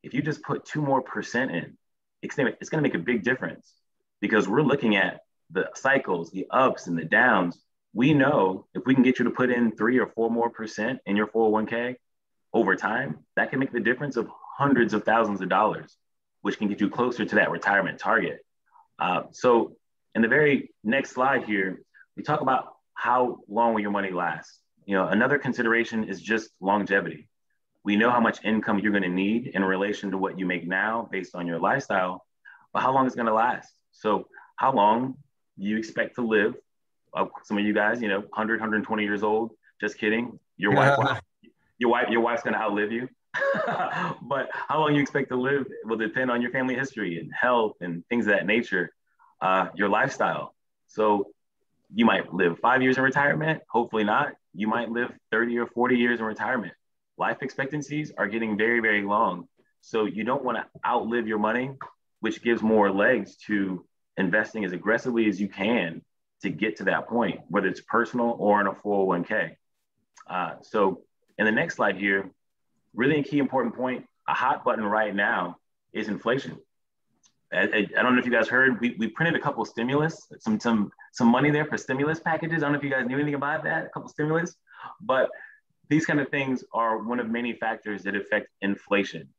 if you just put 2% more in, it's going to make a big difference, because we're looking at the cycles, the ups and the downs. we know if we can get you to put in 3 or 4 more % in your 401k over time, that can make the difference of hundreds of thousands of dollars, which can get you closer to that retirement target. So in the very next slide here, we talk about how long will your money last. You know, another consideration is just longevity. We know how much income you're going to need in relation to what you make now based on your lifestyle, but how long is going to last? So how long you expect to live? Some of you guys, you know, 100, 120 years old, just kidding. Your wife's going to outlive you. But how long you expect to live will depend on your family history and health and things of that nature, your lifestyle. So you might live 5 years in retirement, hopefully not. You might live 30 or 40 years in retirement. Life expectancies are getting very, very long. So you don't want to outlive your money, which gives more legs to investing as aggressively as you can to get to that point, whether it's personal or in a 401k. So in the next slide here, really a key important point, a hot button right now is inflation. I don't know if you guys heard, we printed a couple of stimulus, some money there for stimulus packages. I don't know if you guys knew anything about that, a couple of stimulus, but these kind of things are one of many factors that affect inflation.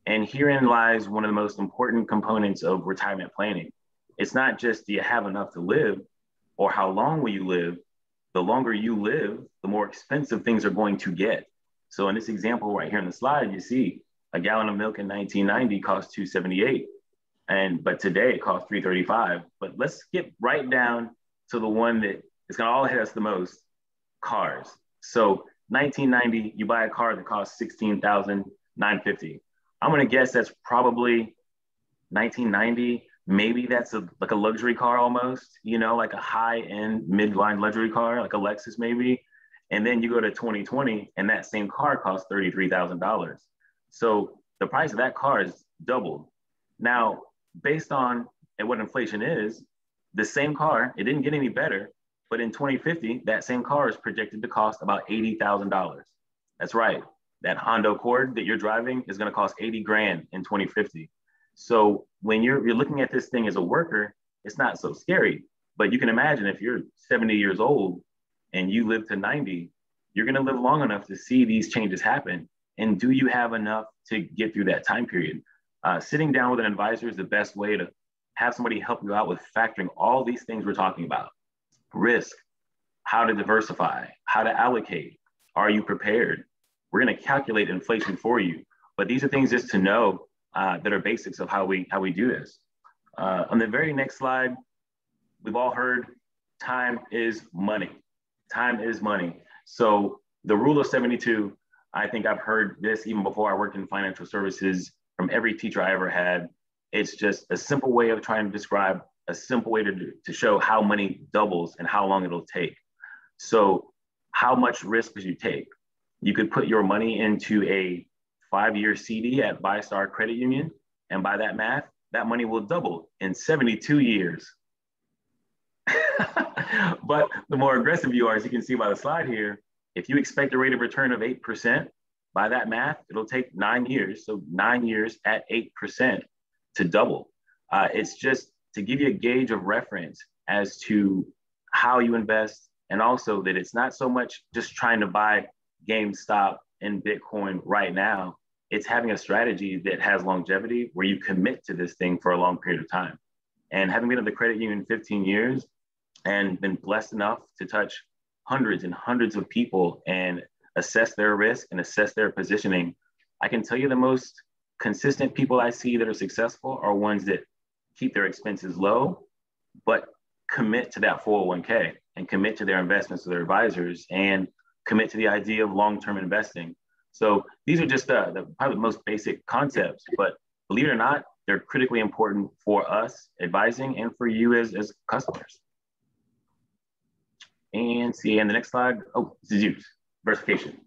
And herein lies one of the most important components of retirement planning. It's not just, do you have enough to live, or how long will you live? The longer you live, the more expensive things are going to get. So in this example right here in the slide, you see a gallon of milk in 1990 cost $2.78. But today it costs $3.35. But let's skip right down to the one that is going to all hit us the most, cars. So 1990, you buy a car that costs $16,950. I'm going to guess that's probably 1990. Maybe that's like a luxury car almost, you know, like a high-end mid-line luxury car, like a Lexus maybe. And then you go to 2020 and that same car costs $33,000. So the price of that car is doubled. Now, based on what inflation is, the same car, it didn't get any better, but in 2050, that same car is projected to cost about $80,000. That's right. That Honda Accord that you're driving is going to cost 80 grand in 2050. So when you're looking at this thing as a worker, it's not so scary. But you can imagine if you're 70 years old and you live to 90, you're going to live long enough to see these changes happen. And do you have enough to get through that time period? Sitting down with an advisor is the best way to have somebody help you out with factoring all these things we're talking about. Risk, how to diversify, how to allocate. Are you prepared? We're going to calculate inflation for you. But these are things just to know that are basics of how we do this. On the very next slide, we've all heard time is money. Time is money. So the rule of 72, I think I've heard this even before I worked in financial services from every teacher I ever had. It's just a simple way of trying to describe a simple way to show how money doubles and how long it'll take. So how much risk would you take? You could put your money into a 5-year CD at VyStar Credit Union. And by that math, that money will double in 72 years. But the more aggressive you are, as you can see by the slide here, if you expect a rate of return of 8%, by that math, it'll take 9 years. So 9 years at 8% to double. It's just to give you a gauge of reference as to how you invest, and also that it's not so much just trying to buy GameStop and Bitcoin right now. It's having a strategy that has longevity where you commit to this thing for a long period of time. And having been at the credit union 15 years and been blessed enough to touch hundreds and hundreds of people and assess their risk and assess their positioning, I can tell you the most consistent people I see that are successful are ones that keep their expenses low, but commit to that 401k and commit to their investments with their advisors and commit to the idea of long-term investing. So these are just the probably the most basic concepts, but believe it or not, they're critically important for us advising and for you as customers. And see, and the next slide, oh, this is use, diversification.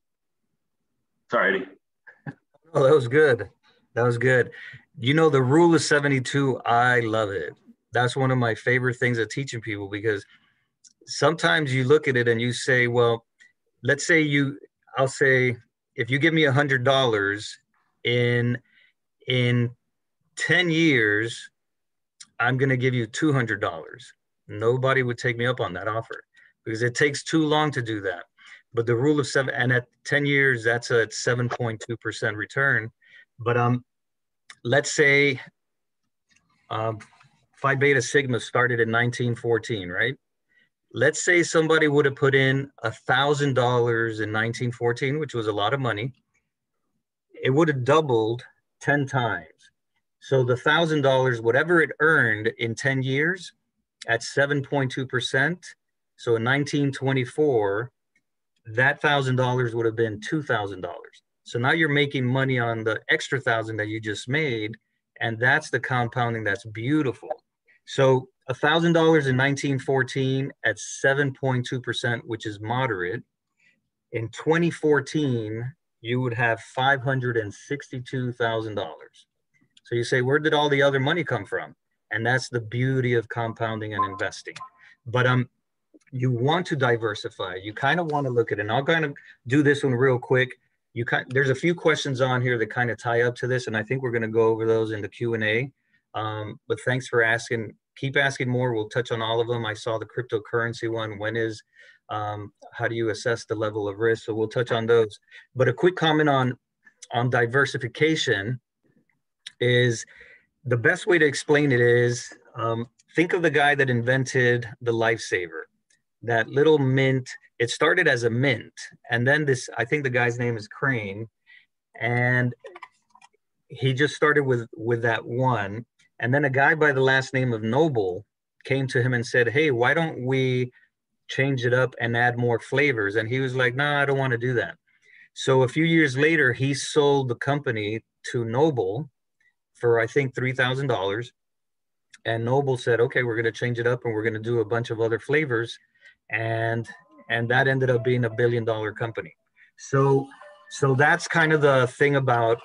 Sorry, Eddie. Oh, that was good. That was good. You know, the rule of 72, I love it. That's one of my favorite things of teaching people, because sometimes you look at it and you say, well, let's say I'll say, if you give me $100 in 10 years, I'm going to give you $200. Nobody would take me up on that offer. because it takes too long to do that. But the rule of 7, and at 10 years, that's a 7.2% return. But let's say Phi Beta Sigma started in 1914, right? Let's say somebody would have put in $1,000 in 1914, which was a lot of money. It would have doubled 10 times. So the $1,000, whatever it earned in 10 years at 7.2%, so in 1924, that $1,000 would have been $2,000. So now you're making money on the extra 1,000 that you just made, and that's the compounding that's beautiful. So $1,000 in 1914 at 7.2%, which is moderate. In 2014, you would have $562,000. So you say, where did all the other money come from? And that's the beauty of compounding and investing. But you want to diversify. You kind of want to look at it. And I'll kind of do this one real quick. There's a few questions on here that kind of tie up to this, and I think we're going to go over those in the Q&A. But thanks for asking. Keep asking more. We'll touch on all of them. I saw the cryptocurrency one. How do you assess the level of risk? So we'll touch on those. But a quick comment on diversification is the best way to explain it is think of the guy that invented the lifesaver, that little mint. It started as a mint, and then I think the guy's name is Crane, and he just started with that one. And then a guy by the last name of Noble came to him and said, hey, why don't we change it up and add more flavors? And he was like, no, I don't want to do that. So a few years later, he sold the company to Noble for, I think, $3,000. And Noble said, okay, we're going to change it up and we're going to do a bunch of other flavors. And that ended up being $1 billion company. So that's kind of the thing about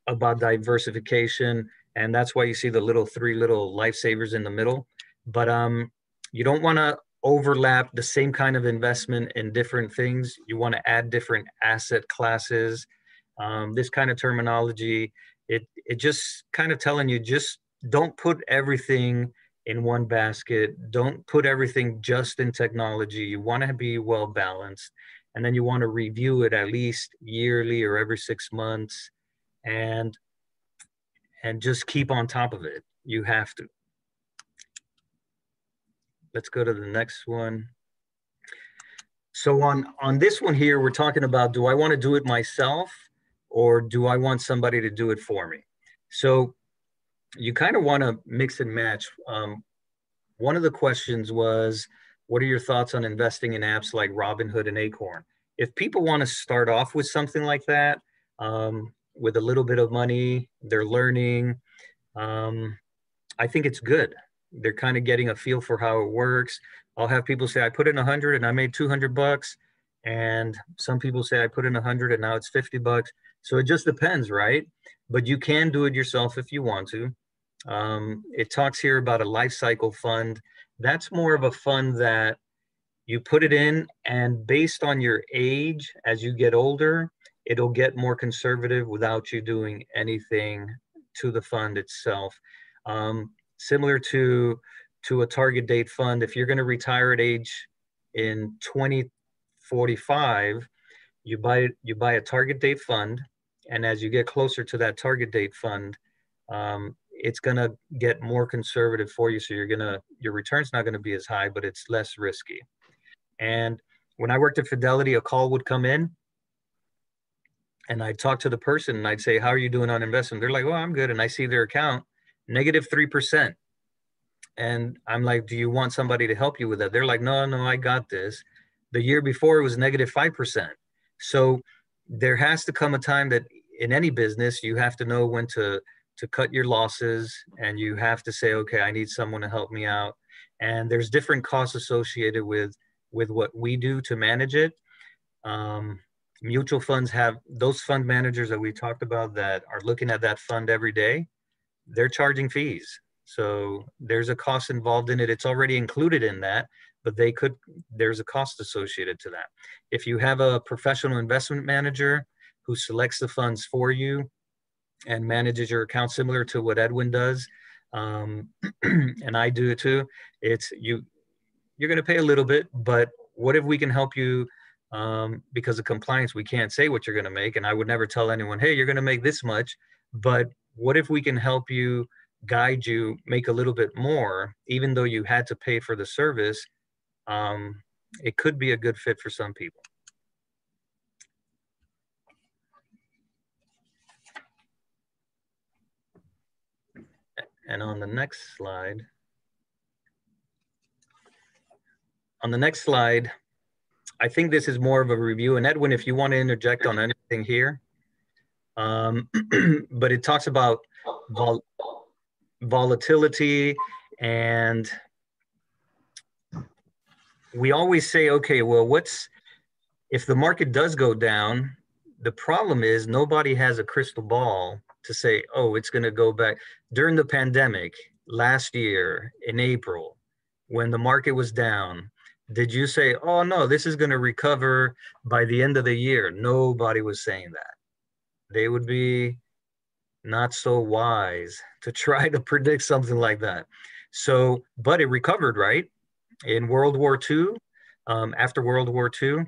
diversification. And that's why you see the three little lifesavers in the middle. But you don't want to overlap the same kind of investment in different things. You want to add different asset classes. This kind of terminology, it just kind of telling you, just don't put everything in one basket. Don't put everything just in technology. You want to be well balanced, and then you want to review it at least yearly or every 6 months, and just keep on top of it. You have to. Let's go to the next one. So on this one here, we're talking about, do I want to do it myself or do I want somebody to do it for me? So you kind of want to mix and match. One of the questions was, what are your thoughts on investing in apps like Robinhood and Acorn? If people want to start off with something like that, with a little bit of money, they're learning, I think it's good. They're kind of getting a feel for how it works. I'll have people say, I put in 100 and I made $200. And some people say I put in 100 and now it's $50. So it just depends, right? But you can do it yourself if you want to. It talks here about a life cycle fund. That's more of a fund that you put it in, and based on your age, as you get older, it'll get more conservative without you doing anything to the fund itself. Similar to a target date fund, if you're going to retire at age in 2045, you buy a target date fund, and as you get closer to that target date fund, it's going to get more conservative for you. So your return's not going to be as high, but it's less risky. And when I worked at Fidelity, a call would come in and I'd talk to the person and I'd say, how are you doing on investment? They're like, well, I'm good. And I see their account, -3%. And I'm like, do you want somebody to help you with that? They're like, no, I got this. The year before it was -5%. So there has to come a time that in any business, you have to know when to cut your losses, and you have to say, okay, I need someone to help me out. And there's different costs associated with what we do to manage it. Mutual funds have those fund managers that we talked about that are looking at that fund every day. They're charging fees. So there's a cost involved in it. It's already included in that, but there's a cost associated to that. If you have a professional investment manager who selects the funds for you and manages your account, similar to what Edwin does, and I do it too, you're going to pay a little bit, but what if we can help you? Because of compliance, we can't say what you're going to make. And I would never tell anyone, hey, you're going to make this much. But what if we can help you, guide you, make a little bit more, even though you had to pay for the service? It could be a good fit for some people. And on the next slide, I think this is more of a review. And Edwin, if you want to interject on anything here, but it talks about volatility, and we always say, okay, well, if the market does go down, the problem is nobody has a crystal ball to say, oh, it's going to go back. During the pandemic last year in April, when the market was down, did you say, oh no, this is going to recover by the end of the year? Nobody was saying that. They would be not so wise to try to predict something like that. So, but it recovered, right? In World War II, after World War II,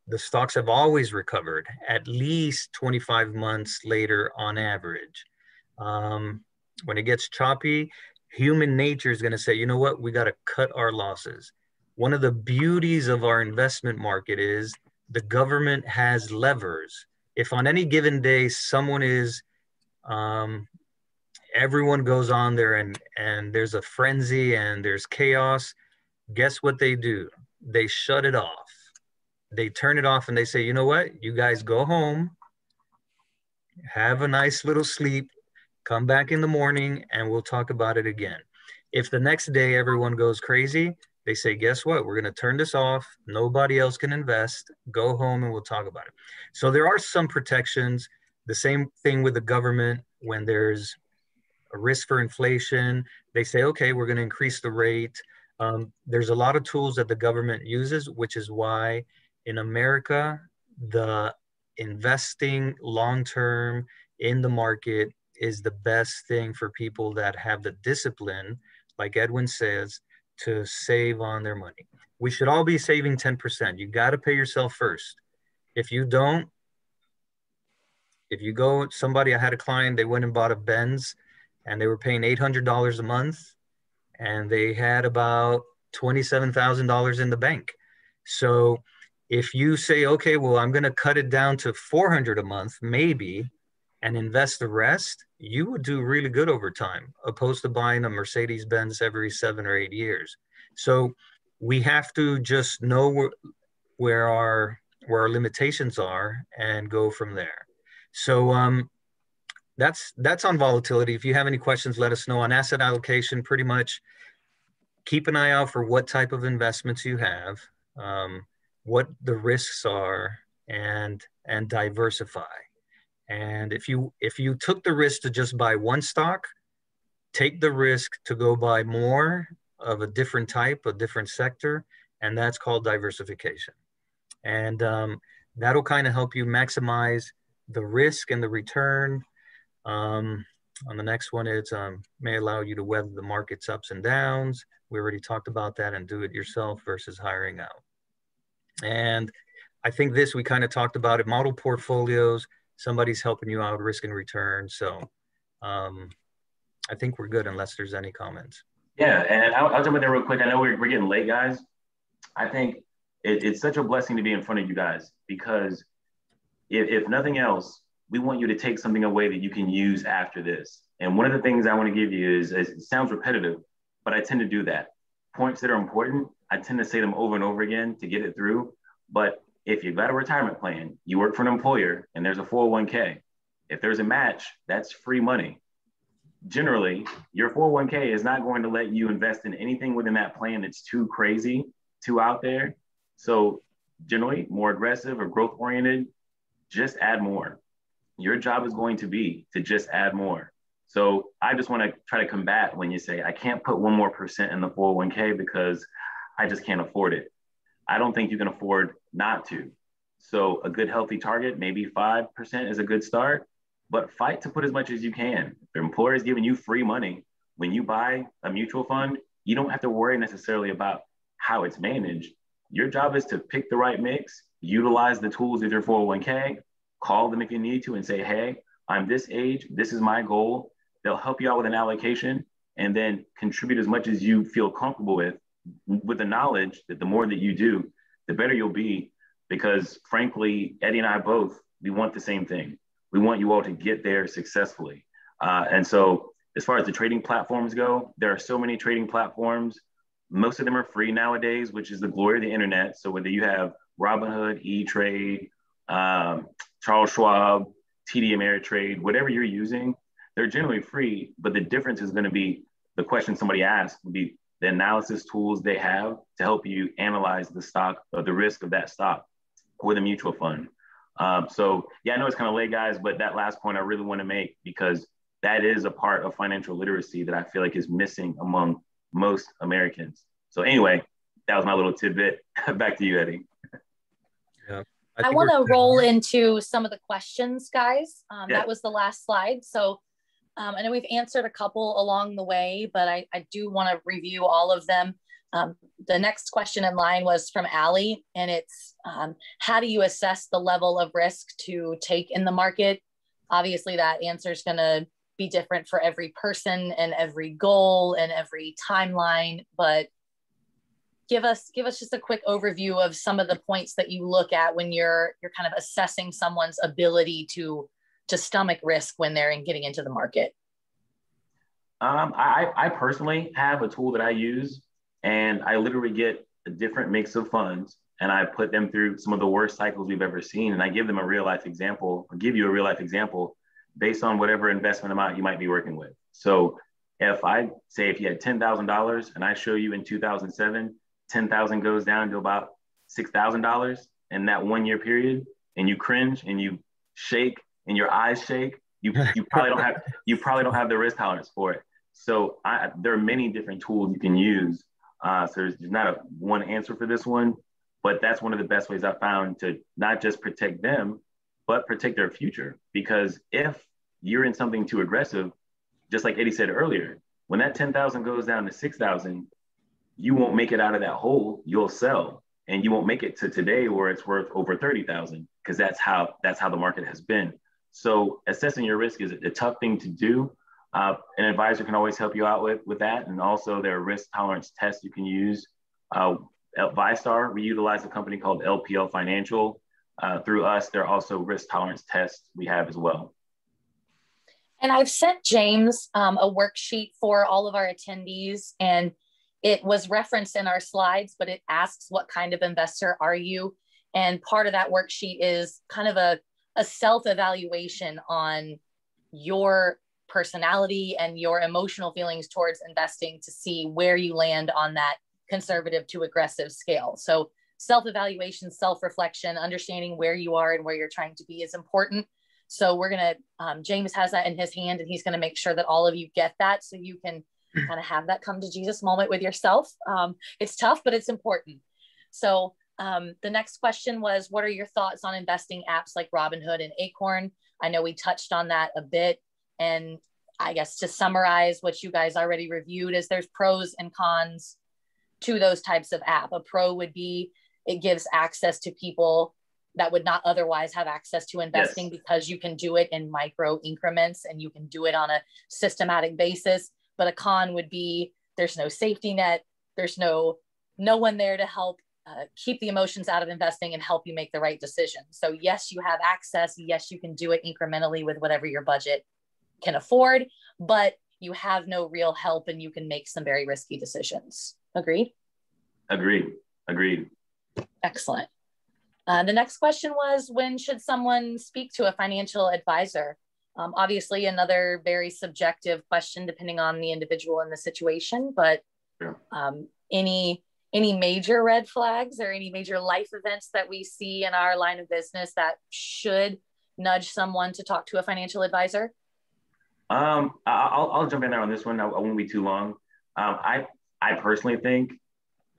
the stocks have always recovered at least 25 months later on average. When it gets choppy, human nature is going to say, you know what, we got to cut our losses. One of the beauties of our investment market is the government has levers. If on any given day someone is, everyone goes on there and there's a frenzy and there's chaos, guess what they do? They shut it off. They turn it off and they say, you know what, you guys go home, have a nice little sleep, come back in the morning and we'll talk about it again. If the next day everyone goes crazy, they say, guess what, we're going to turn this off. Nobody else can invest. Go home and we'll talk about it. So there are some protections. The same thing with the government. When there's a risk for inflation, they say, okay, we're going to increase the rate. There's a lot of tools that the government uses, which is why in America, the investing long-term in the market is the best thing for people that have the discipline, like Edwin says, to save on their money. We should all be saving 10%. You got to pay yourself first. If you don't, if you go, I had a client, they went and bought a Benz and they were paying $800 a month and they had about $27,000 in the bank. So if you say, okay, well, I'm going to cut it down to $400 a month, maybe, and invest the rest, you would do really good over time, opposed to buying a Mercedes-Benz every 7 or 8 years. So we have to just know where our limitations are and go from there. So that's on volatility. If you have any questions, let us know. On asset allocation, pretty much keep an eye out for what type of investments you have, what the risks are, and diversify. And if you took the risk to just buy one stock, take the risk to go buy more of a different type, a different sector, and that's called diversification. And that'll kind of help you maximize the risk and the return. On the next one, it's may allow you to weather the market's ups and downs. We already talked about that, and do it yourself versus hiring out. And I think this, we kind of talked about it, model portfolios. Somebody's helping you out, risk and return. So I think we're good unless there's any comments. Yeah, and I'll jump in there real quick. I know we're getting late, guys. I think it's such a blessing to be in front of you guys, because if nothing else, we want you to take something away that you can use after this. And one of the things I want to give you is it sounds repetitive, but I tend to do that. Points that are important, I tend to say them over and over again to get it through. But if you've got a retirement plan, you work for an employer and there's a 401k, if there's a match, that's free money. Generally, your 401k is not going to let you invest in anything within that plan that's too crazy, too out there. So generally, more aggressive or growth oriented, just add more. Your job is going to be to just add more. So I just want to try to combat when you say, I can't put 1% more in the 401k because I just can't afford it. I don't think you can afford not to. So a good healthy target, maybe 5% is a good start, but fight to put as much as you can. If the employer is giving you free money, when you buy a mutual fund, you don't have to worry necessarily about how it's managed. Your job is to pick the right mix, utilize the tools of your 401k, call them if you need to and say, hey, I'm this age, this is my goal. They'll help you out with an allocation and then contribute as much as you feel comfortable with the knowledge that the more that you do, the better you'll be. Because frankly, Eddie and I both, we want the same thing. We want you all to get there successfully. And so as far as the trading platforms go, there are so many trading platforms. Most of them are free nowadays, which is the glory of the internet. So whether you have Robinhood, E-Trade, Charles Schwab, TD Ameritrade, whatever you're using, they're generally free. But the difference is going to be the question somebody asked would be the analysis tools they have to help you analyze the stock or the risk of that stock or the mutual fund. So yeah, I know it's kind of late, guys, but that last point I really want to make, because that is a part of financial literacy that I feel like is missing among most Americans. So anyway, that was my little tidbit. Back to you, Eddie. Yeah. I want to roll into some of the questions, guys. Yeah. That was the last slide. So I know we've answered a couple along the way, but I do want to review all of them. The next question in line was from Allie, and it's how do you assess the level of risk to take in the market? Obviously, that answer is going to be different for every person and every goal and every timeline, but give us just a quick overview of some of the points that you look at when you're kind of assessing someone's ability to stomach risk when they're getting into the market. I personally have a tool that I use, and I literally get a different mix of funds and I put them through some of the worst cycles we've ever seen. And I give them a real life example, or give you a real life example based on whatever investment amount you might be working with. So if I say, if you had $10,000 and I show you in 2007, 10,000 goes down to about $6,000 in that 1 year period, and you cringe and you shake and your eyes shake, you probably don't have the risk tolerance for it. So there are many different tools you can use. So there's not one answer for this one, but that's one of the best ways I've found to not just protect them, but protect their future. Because if you're in something too aggressive, just like Eddie said earlier, when that 10,000 goes down to 6,000, you won't make it out of that hole. You'll sell, and you won't make it to today where it's worth over 30,000, because that's how the market has been. So assessing your risk is a tough thing to do. An advisor can always help you out with that. And also there are risk tolerance tests you can use. At VyStar, we utilize a company called LPL Financial. Through us, there are also risk tolerance tests we have as well. And I've sent James a worksheet for all of our attendees, and it was referenced in our slides, but it asks, what kind of investor are you? And part of that worksheet is kind of a self-evaluation on your personality and your emotional feelings towards investing to see where you land on that conservative to aggressive scale. So self-evaluation, self-reflection, understanding where you are and where you're trying to be is important. So we're going to, James has that in his hand, and he's going to make sure that all of you get that so you can kind of have that come to Jesus moment with yourself. It's tough, but it's important. So the next question was, what are your thoughts on investing apps like Robinhood and Acorn? I know we touched on that a bit. And I guess to summarize what you guys already reviewed is there's pros and cons to those types of app. A pro would be it gives access to people that would not otherwise have access to investing, yes, because you can do it in micro increments and you can do it on a systematic basis. But a con would be there's no safety net. There's no one there to help keep the emotions out of investing and help you make the right decision. So yes, you have access. Yes, you can do it incrementally with whatever your budget can afford, but you have no real help and you can make some very risky decisions. Agreed? Agreed. Excellent. The next question was, when should someone speak to a financial advisor? Obviously, another very subjective question depending on the individual and the situation, but any major red flags or any major life events that we see in our line of business that should nudge someone to talk to a financial advisor? I'll jump in there on this one. I won't be too long. I personally think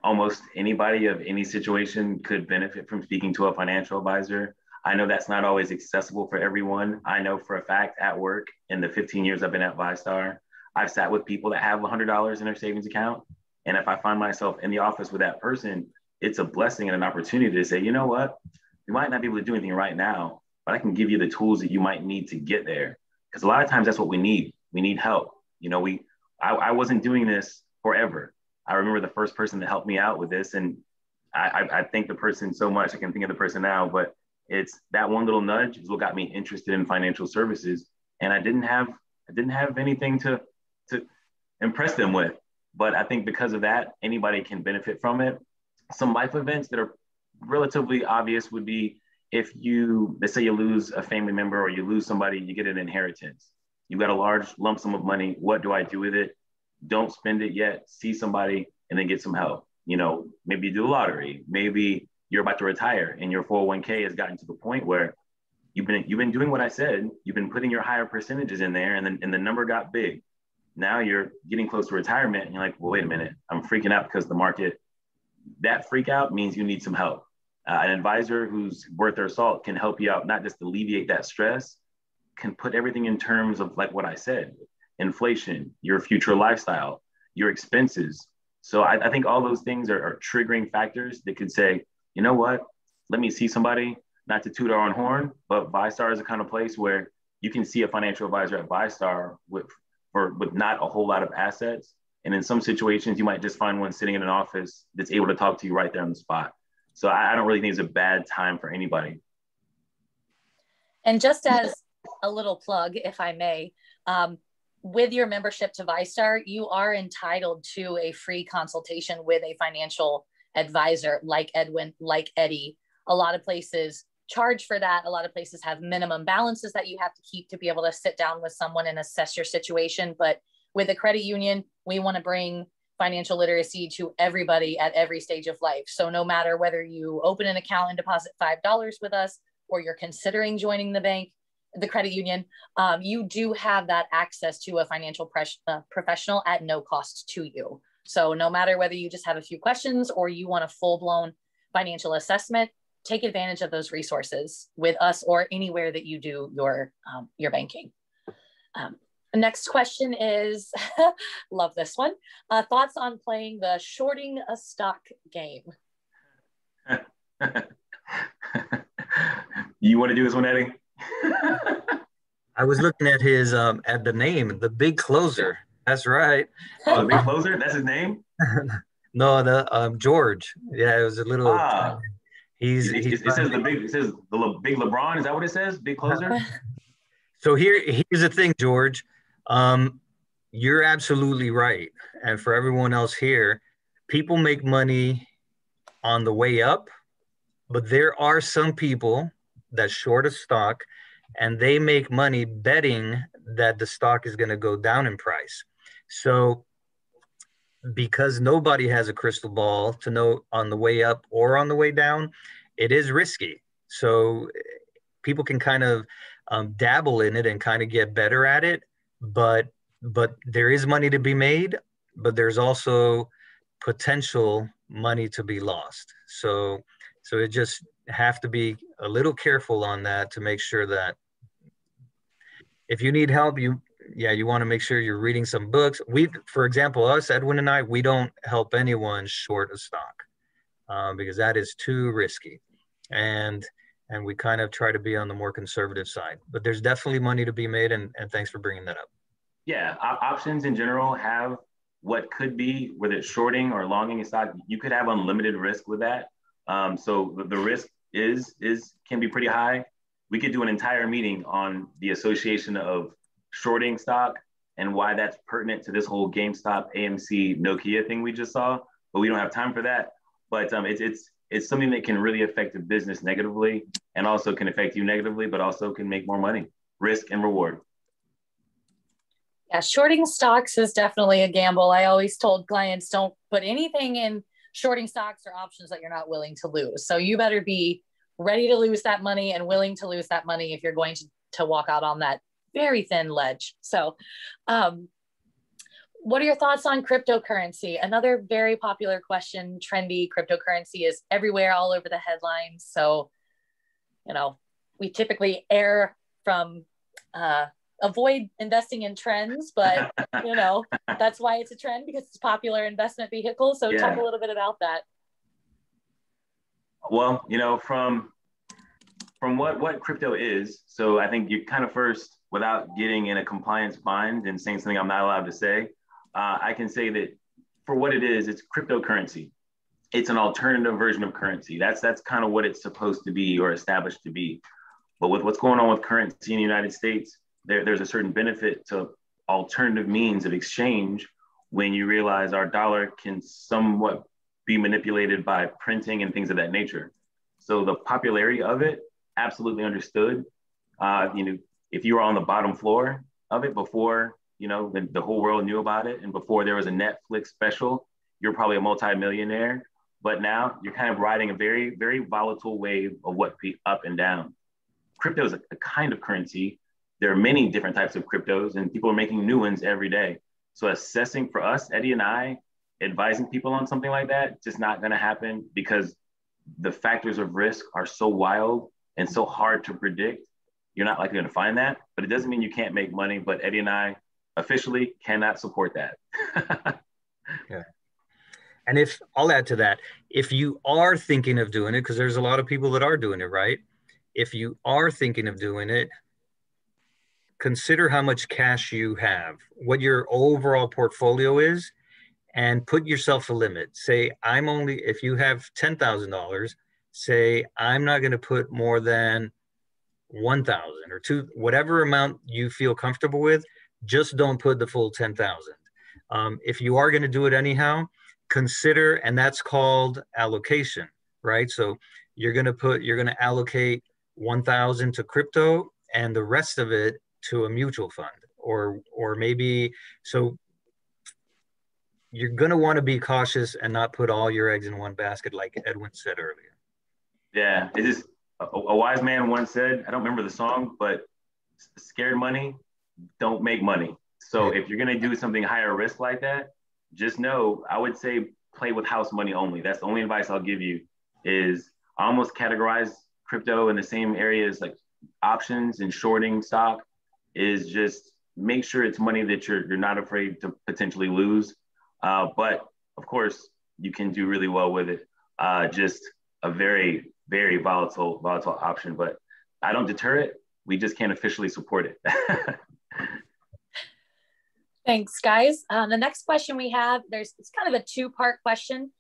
almost anybody of any situation could benefit from speaking to a financial advisor. I know that's not always accessible for everyone. I know for a fact at work, in the 15 years I've been at VyStar, I've sat with people that have $100 in their savings account, And if I find myself in the office with that person, it's a blessing and an opportunity to say, you know what, you might not be able to do anything right now, but I can give you the tools that you might need to get there. Because a lot of times that's what we need. We need help. You know, I wasn't doing this forever. I remember the first person that helped me out with this, and I thank the person so much. I can think of the person now, but it's that one little nudge is what got me interested in financial services. And I didn't have anything to impress them with. But I think because of that, anybody can benefit from it. Some life events that are relatively obvious would be if let's say you lose a family member or you lose somebody, you get an inheritance. You got a large lump sum of money. What do I do with it? Don't spend it yet. See somebody and then get some help. You know, maybe you do the lottery. Maybe you're about to retire and your 401k has gotten to the point where you've been doing what I said. You've been putting your higher percentages in there, and the number got big. Now you're getting close to retirement and you're like, well, wait a minute, I'm freaking out because the market, that freak out means you need some help. An advisor who's worth their salt can help you out, not just alleviate that stress, can put everything in terms of like what I said, inflation, your future lifestyle, your expenses. So I think all those things are triggering factors that could say, you know what, let me see somebody, not to toot our own horn, but VyStar is the kind of place where you can see a financial advisor at VyStar with not a whole lot of assets. And in some situations, you might just find one sitting in an office that's able to talk to you right there on the spot. So I don't really think it's a bad time for anybody. And just as a little plug, if I may, with your membership to VyStar, you are entitled to a free consultation with a financial advisor like Edwin, like Eddie. A lot of places charge for that. A lot of places have minimum balances that you have to keep to be able to sit down with someone and assess your situation. But with a credit union, we want to bring financial literacy to everybody at every stage of life. So no matter whether you open an account and deposit $5 with us, or you're considering joining the bank, the credit union, you do have that access to a financial professional at no cost to you. So no matter whether you just have a few questions or you want a full-blown financial assessment, take advantage of those resources with us or anywhere that you do your banking. The next question is, love this one. Thoughts on playing the shorting a stock game? You want to do this one, Eddie? I was looking at his at the name, the Big Closer. That's right. Oh, the Big Closer? That's his name? No, the George. Yeah, it was a little. It says the big LeBron. Is that what it says? Big Closer. So here's the thing, George. You're absolutely right. And for everyone else here, people make money on the way up, but there are some people that short a stock and they make money betting that the stock is going to go down in price. So because nobody has a crystal ball to know on the way up or on the way down, it is risky. So people can kind of dabble in it and kind of get better at it, but there is money to be made, but there's also potential money to be lost. So it just have to be a little careful on that to make sure that if you need help, you want to make sure you're reading some books. For example, us, Edwin and I, we don't help anyone short a stock because that is too risky. And we kind of try to be on the more conservative side, but there's definitely money to be made. And thanks for bringing that up. Yeah, options in general have what could be, whether it's shorting or longing a stock, you could have unlimited risk with that. So the risk can be pretty high. We could do an entire meeting on the association of shorting stock and why that's pertinent to this whole GameStop, AMC, Nokia thing we just saw, but we don't have time for that. But it's something that can really affect the business negatively and also can affect you negatively, but also can make more money, risk and reward. Yeah, shorting stocks is definitely a gamble. I always told clients, don't put anything in shorting stocks or options that you're not willing to lose. So you better be ready to lose that money and willing to lose that money if you're going to walk out on that very thin ledge. So what are your thoughts on cryptocurrency? Another very popular question, trendy cryptocurrency is everywhere, all over the headlines. So, we typically err from avoid investing in trends, but you know, that's why it's a trend, because it's a popular investment vehicle. So Yeah. talk a little bit about that. Well, you know, from what crypto is, so I think you kind of first, without getting in a compliance bind and saying something I'm not allowed to say, I can say that for what it is, it's cryptocurrency. It's an alternative version of currency. That's kind of what it's supposed to be or established to be. But with what's going on with currency in the United States, there's a certain benefit to alternative means of exchange when you realize our dollar can somewhat be manipulated by printing and things of that nature. So the popularity of it, absolutely understood. You know, if you were on the bottom floor of it before, you know, the whole world knew about it, and before there was a Netflix special, you're probably a multimillionaire. But now you're kind of riding a very, very volatile wave of what up and down. Crypto is a kind of currency. There are many different types of cryptos, and people are making new ones every day. So assessing for us, Eddie and I, advising people on something like that, just not going to happen, because the factors of risk are so wild and so hard to predict. You're not likely going to find that, but it doesn't mean you can't make money. But Eddie and I officially cannot support that. Yeah. And if I'll add to that, if you are thinking of doing it, because there's a lot of people that are doing it, right? If you are thinking of doing it, consider how much cash you have, what your overall portfolio is, and put yourself a limit. Say, if you have $10,000, say, I'm not going to put more than 1,000 or 2, whatever amount you feel comfortable with. Just don't put the full 10,000. If you are going to do it anyhow, consider, and that's called allocation, right? So you're going to allocate 1,000 to crypto and the rest of it to a mutual fund, or maybe, so you're going to want to be cautious and not put all your eggs in one basket, like Edwin said earlier. Yeah, it is. A wise man once said, I don't remember the song, but scared money don't make money. So if you're going to do something higher risk like that, just know, I would say play with house money only. That's the only advice I'll give you, is almost categorize crypto in the same areas like options and shorting stock. Is just make sure it's money that you're not afraid to potentially lose. But of course, you can do really well with it. Just a very, very volatile option, but I don't deter it. We just can't officially support it. Thanks, guys. The next question we have, it's kind of a two-part question.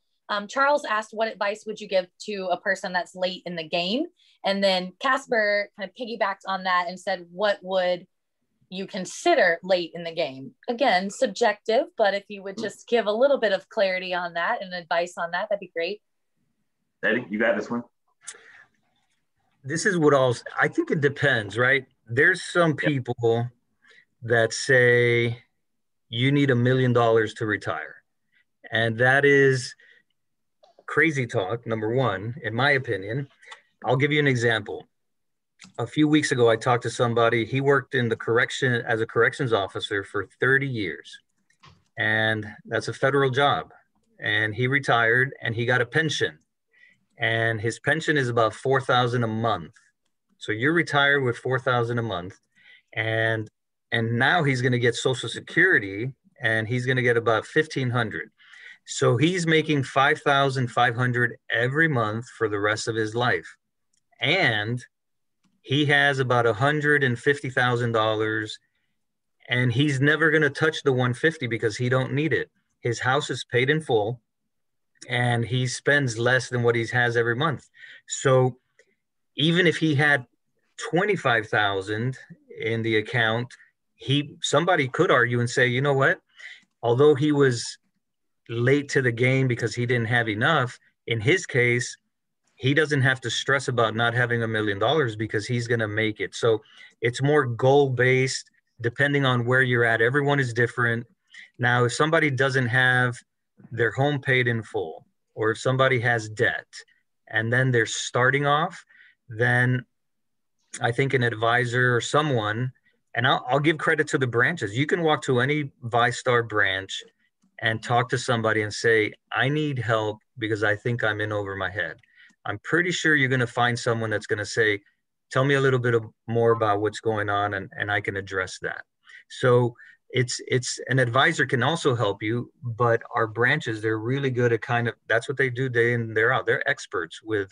Charles asked, what advice would you give to a person that's late in the game? And then Casper kind of piggybacked on that and said, what would you consider late in the game? Again, subjective, but if you would just give a little bit of clarity on that and advice on that, that'd be great. Eddie, you got this one? This is what I think it depends, right? There's some people that say you need $1 million to retire. And that is crazy talk, number one, in my opinion. I'll give you an example. A few weeks ago, I talked to somebody. He worked in the as a corrections officer for 30 years. And that's a federal job. And he retired and he got a pension. And his pension is about $4,000 a month. So you're retired with $4,000 a month. And now he's going to get Social Security, and he's going to get about $1,500. So he's making $5,500 every month for the rest of his life. And he has about $150,000, and he's never going to touch the $150 because he don't need it. His house is paid in full, and he spends less than what he has every month. So even if he had $25,000 in the account, somebody could argue and say, you know what? Although he was late to the game because he didn't have enough, in his case, he doesn't have to stress about not having $1 million because he's going to make it. So it's more goal-based, depending on where you're at. Everyone is different. Now, if somebody doesn't have their home paid in full, or if somebody has debt and then they're starting off, then I think an advisor or someone, and I'll give credit to the branches. You can walk to any VyStar branch and talk to somebody and say, I need help because I think I'm in over my head. I'm pretty sure you're going to find someone that's going to say, tell me a little bit more about what's going on, and I can address that. So it's an advisor can also help you, but our branches, they're really good at that's what they do day in, day out. They're experts with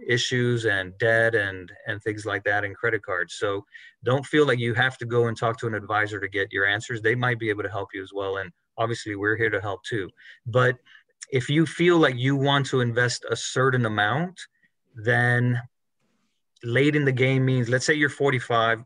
issues and debt and things like that, and credit cards. So don't feel like you have to go and talk to an advisor to get your answers. They might be able to help you as well. And obviously we're here to help too. But if you feel like you want to invest a certain amount, then late in the game means, let's say you're 45.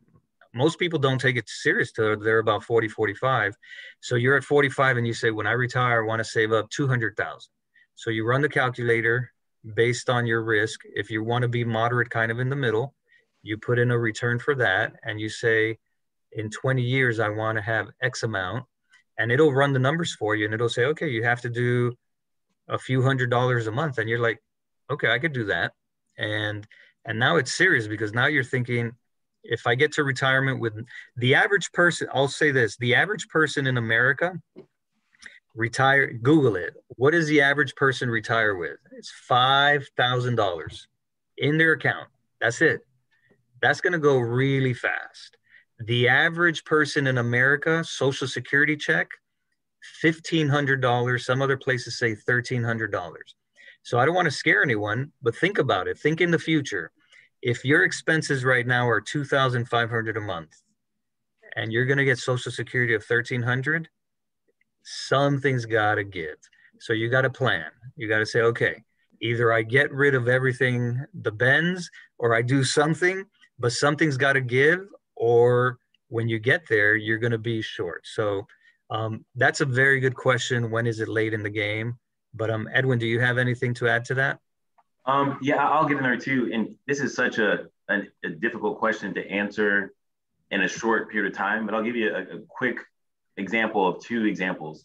Most people don't take it serious till they're about 40, 45. So you're at 45 and you say, when I retire, I want to save up 200,000. So you run the calculator based on your risk. If you want to be moderate, kind of in the middle, you put in a return for that. And you say, in 20 years, I want to have X amount, and it'll run the numbers for you. And it'll say, okay, you have to do a few $100s a month. And you're like, okay, I could do that. And now it's serious, because now you're thinking, if I get to retirement with the average person, I'll say this, the average person in America retire, Google it. What does the average person retire with? It's $5,000 in their account. That's it. That's going to go really fast. The average person in America, Social Security check, $1,500. Some other places say $1,300. So I don't want to scare anyone, but think about it. Think in the future. If your expenses right now are $2,500 a month and you're going to get Social Security of $1,300, something's got to give. So you got to plan. You got to say, okay, either I get rid of everything, the bends, or I do something, but something's got to give, or when you get there, you're going to be short. So that's a very good question. When is it late in the game? But Edwin, do you have anything to add to that? Yeah, I'll get in there too. And this is such a difficult question to answer in a short period of time, but I'll give you a quick example of two examples.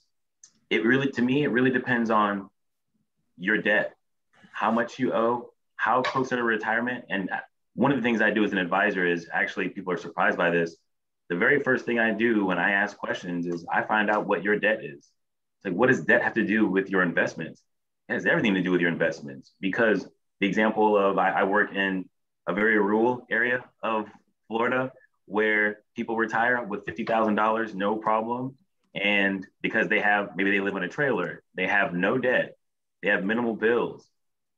To me, it really depends on your debt, how much you owe, how close to retirement. And one of the things I do as an advisor is, actually, people are surprised by this. The very first thing I do when I ask questions is I find out what your debt is. It's like, what does debt have to do with your investments? It has everything to do with your investments, because the example of I work in a very rural area of Florida where people retire with $50,000, no problem. And because maybe they live in a trailer, they have no debt, they have minimal bills.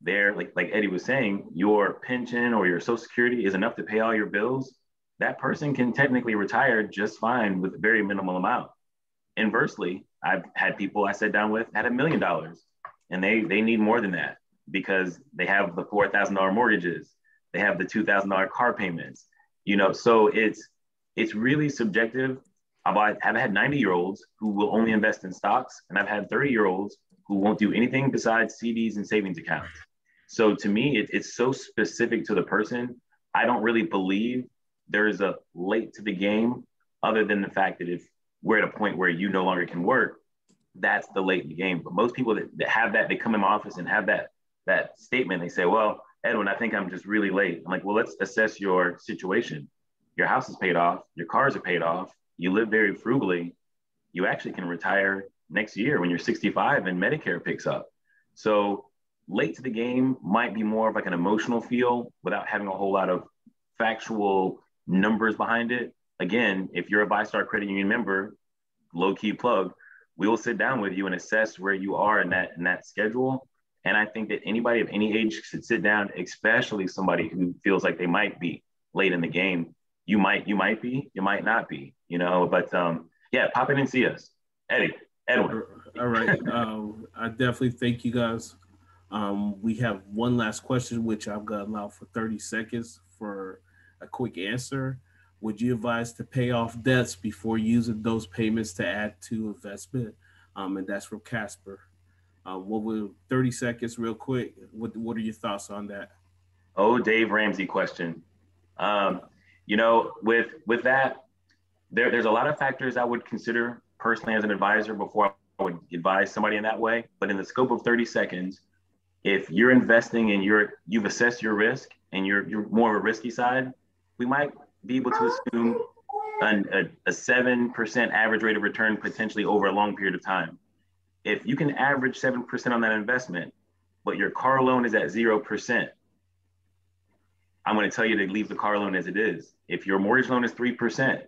They're like Eddie was saying, your pension or your Social Security is enough to pay all your bills. That person can technically retire just fine with a very minimal amount. Inversely, I've had people I sat down with had $1 million, and they need more than that, because they have the $4,000 mortgages, they have the $2,000 car payments, so it's really subjective. I've had 90-year-olds who will only invest in stocks, and I've had 30-year-olds who won't do anything besides CDs and savings accounts. So to me, it's so specific to the person. I don't really believe there's a late to the game, other than the fact that if we're at a point where you no longer can work, that's the late in the game. But most people that have that, they come in my office and have that statement. They say, well, Edwin, I think I'm just really late. I'm like, well, let's assess your situation. Your house is paid off. Your cars are paid off. You live very frugally. You actually can retire next year when you're 65 and Medicare picks up. So late to the game might be more of like an emotional feel without having a whole lot of factual numbers behind it. Again, if you're a VyStar credit union member, low key plug, we will sit down with you and assess where you are in that schedule. And I think that anybody of any age should sit down, especially somebody who feels like they might be late in the game. You might be, you might not be, but yeah, pop in and see us. Edwin. All right. I definitely thank you guys. We have one last question, which I'm going to allow for 30 seconds for a quick answer. Would you advise to pay off debts before using those payments to add to investment? And that's from Casper. 30 seconds real quick. What are your thoughts on that? Oh, Dave Ramsey question. With that, there's a lot of factors I would consider personally as an advisor before I would advise somebody in that way. But in the scope of 30 seconds, if you're investing and you've assessed your risk and you're more of a risky side, we might be able to assume a 7% average rate of return potentially over a long period of time. If you can average 7% on that investment, but your car loan is at 0%, I'm going to tell you to leave the car loan as it is. If your mortgage loan is 3%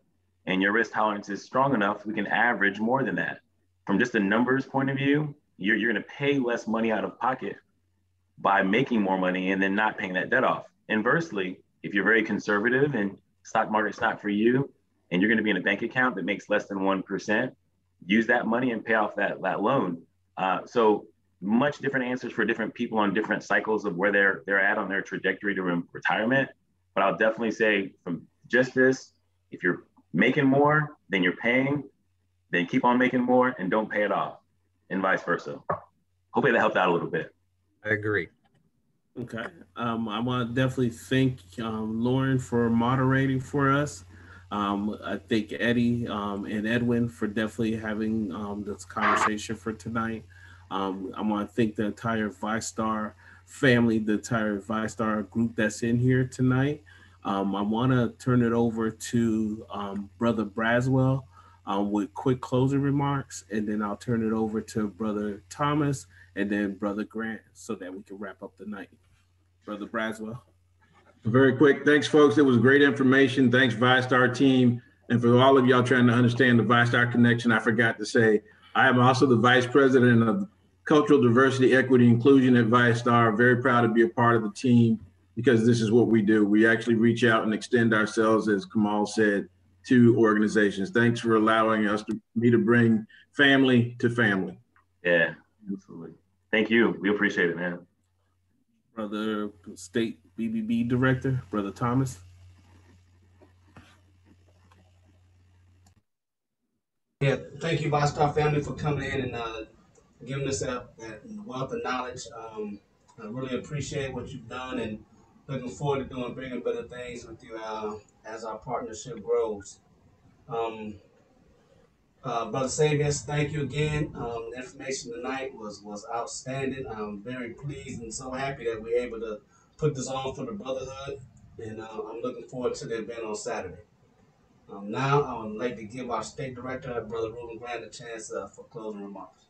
and your risk tolerance is strong enough, we can average more than that. From just a numbers point of view, you're going to pay less money out of pocket by making more money and then not paying that debt off. Inversely, if you're very conservative and stock market's not for you, and you're going to be in a bank account that makes less than 1%, use that money and pay off that loan. So much different answers for different people on different cycles of where they're at on their trajectory to retirement. But I'll definitely say from just this, if you're making more than you're paying, then keep on making more and don't pay it off, and vice versa. Hopefully that helped out a little bit. I agree. Okay. I want to definitely thank Lauren for moderating for us. I thank Eddie and Edwin for definitely having this conversation for tonight. I want to thank the entire VyStar family, the entire VyStar group that's in here tonight. I want to turn it over to Brother Braswell with quick closing remarks, and then I'll turn it over to Brother Thomas and then Brother Grant so that we can wrap up the night. Brother Braswell. Very quick. Thanks, folks. It was great information. Thanks, VyStar team. And for all of y'all trying to understand the VyStar connection, I forgot to say, I am also the Vice President of Cultural Diversity, Equity, Inclusion at VyStar. Very proud to be a part of the team because this is what we do. We actually reach out and extend ourselves, as Kamal said, to organizations. Thanks for allowing me to bring family to family. Yeah, absolutely. Thank you. We appreciate it, man. Brother State BBB Director, Brother Thomas. Yeah, thank you, VyStar family, for coming in and giving us that wealth of knowledge. I really appreciate what you've done and looking forward to doing bigger and better things with you as our partnership grows. Brother Savius, thank you again. The information tonight was outstanding. I'm very pleased and so happy that we're able to put this on for the Brotherhood, and I'm looking forward to the event on Saturday. Now, I would like to give our State Director, Brother Ruben Grant, a chance for closing remarks.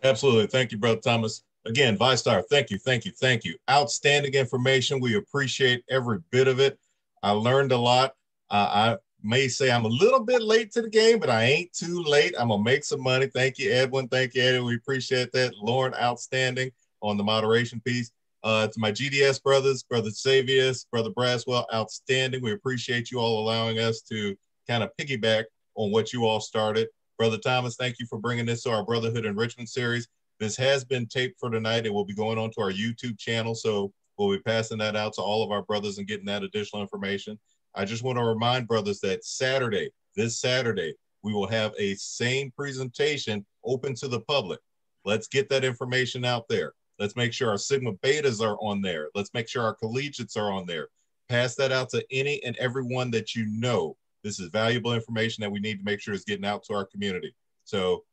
Absolutely. Thank you, Brother Thomas. Again, VyStar, thank you, thank you, thank you. Outstanding information. We appreciate every bit of it. I learned a lot. I may say I'm a little bit late to the game, but I ain't too late. I'm going to make some money. Thank you, Edwin. Thank you, Eddie. We appreciate that. Lauren, outstanding on the moderation piece. To my GDS brothers, Brother Savius, Brother Braswell, outstanding. We appreciate you all allowing us to kind of piggyback on what you all started. Brother Thomas, thank you for bringing this to our Brotherhood Enrichment Series. This has been taped for tonight. It will be going on to our YouTube channel, so we'll be passing that out to all of our brothers and getting that additional information. I just want to remind brothers that Saturday, this Saturday, we will have a same presentation open to the public. Let's get that information out there. Let's make sure our Sigma Betas are on there. Let's make sure our collegiates are on there. Pass that out to any and everyone that you know. This is valuable information that we need to make sure is getting out to our community. So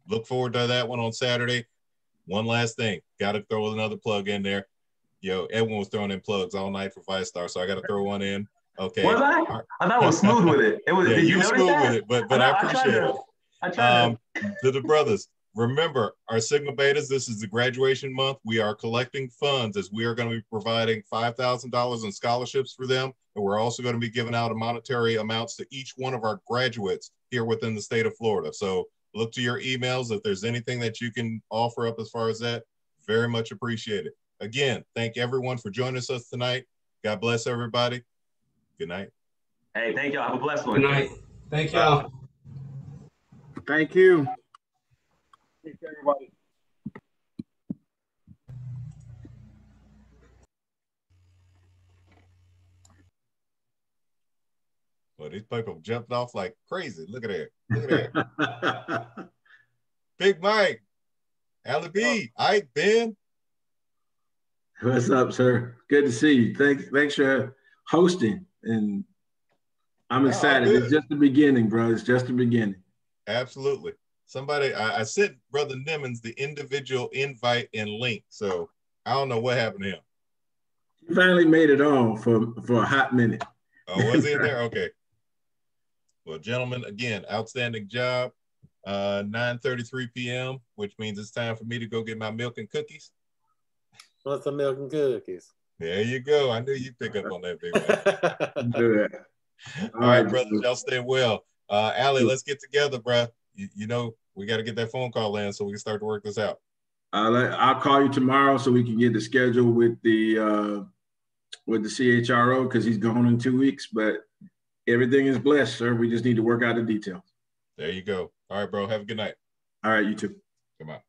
look forward to that one on Saturday. One last thing, got to throw another plug in there. Yo, Edwin was throwing in plugs all night for VyStar, so I got to throw one in. Okay. Was I? I thought I was smooth with it. It was. Yeah, did you were notice smooth that? with it, but I appreciate it. I tried to the brothers, remember our Sigma Betas, this is the graduation month. We are collecting funds as we are going to be providing $5,000 in scholarships for them. And we're also going to be giving out monetary amounts to each one of our graduates here within the state of Florida. So look to your emails. If there's anything that you can offer up as far as that, very much appreciated. Again, thank everyone for joining us tonight. God bless everybody. Good night. Hey, thank y'all. Have a blessed one. Good night. Thank y'all. Thank you. Thanks, everybody. Well, these people jumped off like crazy. Look at that. Look at that. Big Mike, Allie B, Ike, Ben. What's up, sir? Good to see you. Thanks for hosting. And I'm excited. It's just the beginning, bro. It's just the beginning. Absolutely. Somebody, I sent Brother Nimmons the individual invite and link. So I don't know what happened to him. He finally made it on for a hot minute. Oh, was he in there? Okay. Well, gentlemen, again, outstanding job. 9:33 p.m., which means it's time for me to go get my milk and cookies. What's the milk and cookies? There you go. I knew you'd pick up on that, big man. Do that. All right, brothers, y'all stay well. Allie, let's get together, bro. You know, we got to get that phone call in so we can start to work this out. I'll call you tomorrow so we can get the schedule with the CHRO because he's gone in 2 weeks. But everything is blessed, sir. We just need to work out the details. There you go. All right, bro. Have a good night. All right, you too. Come on.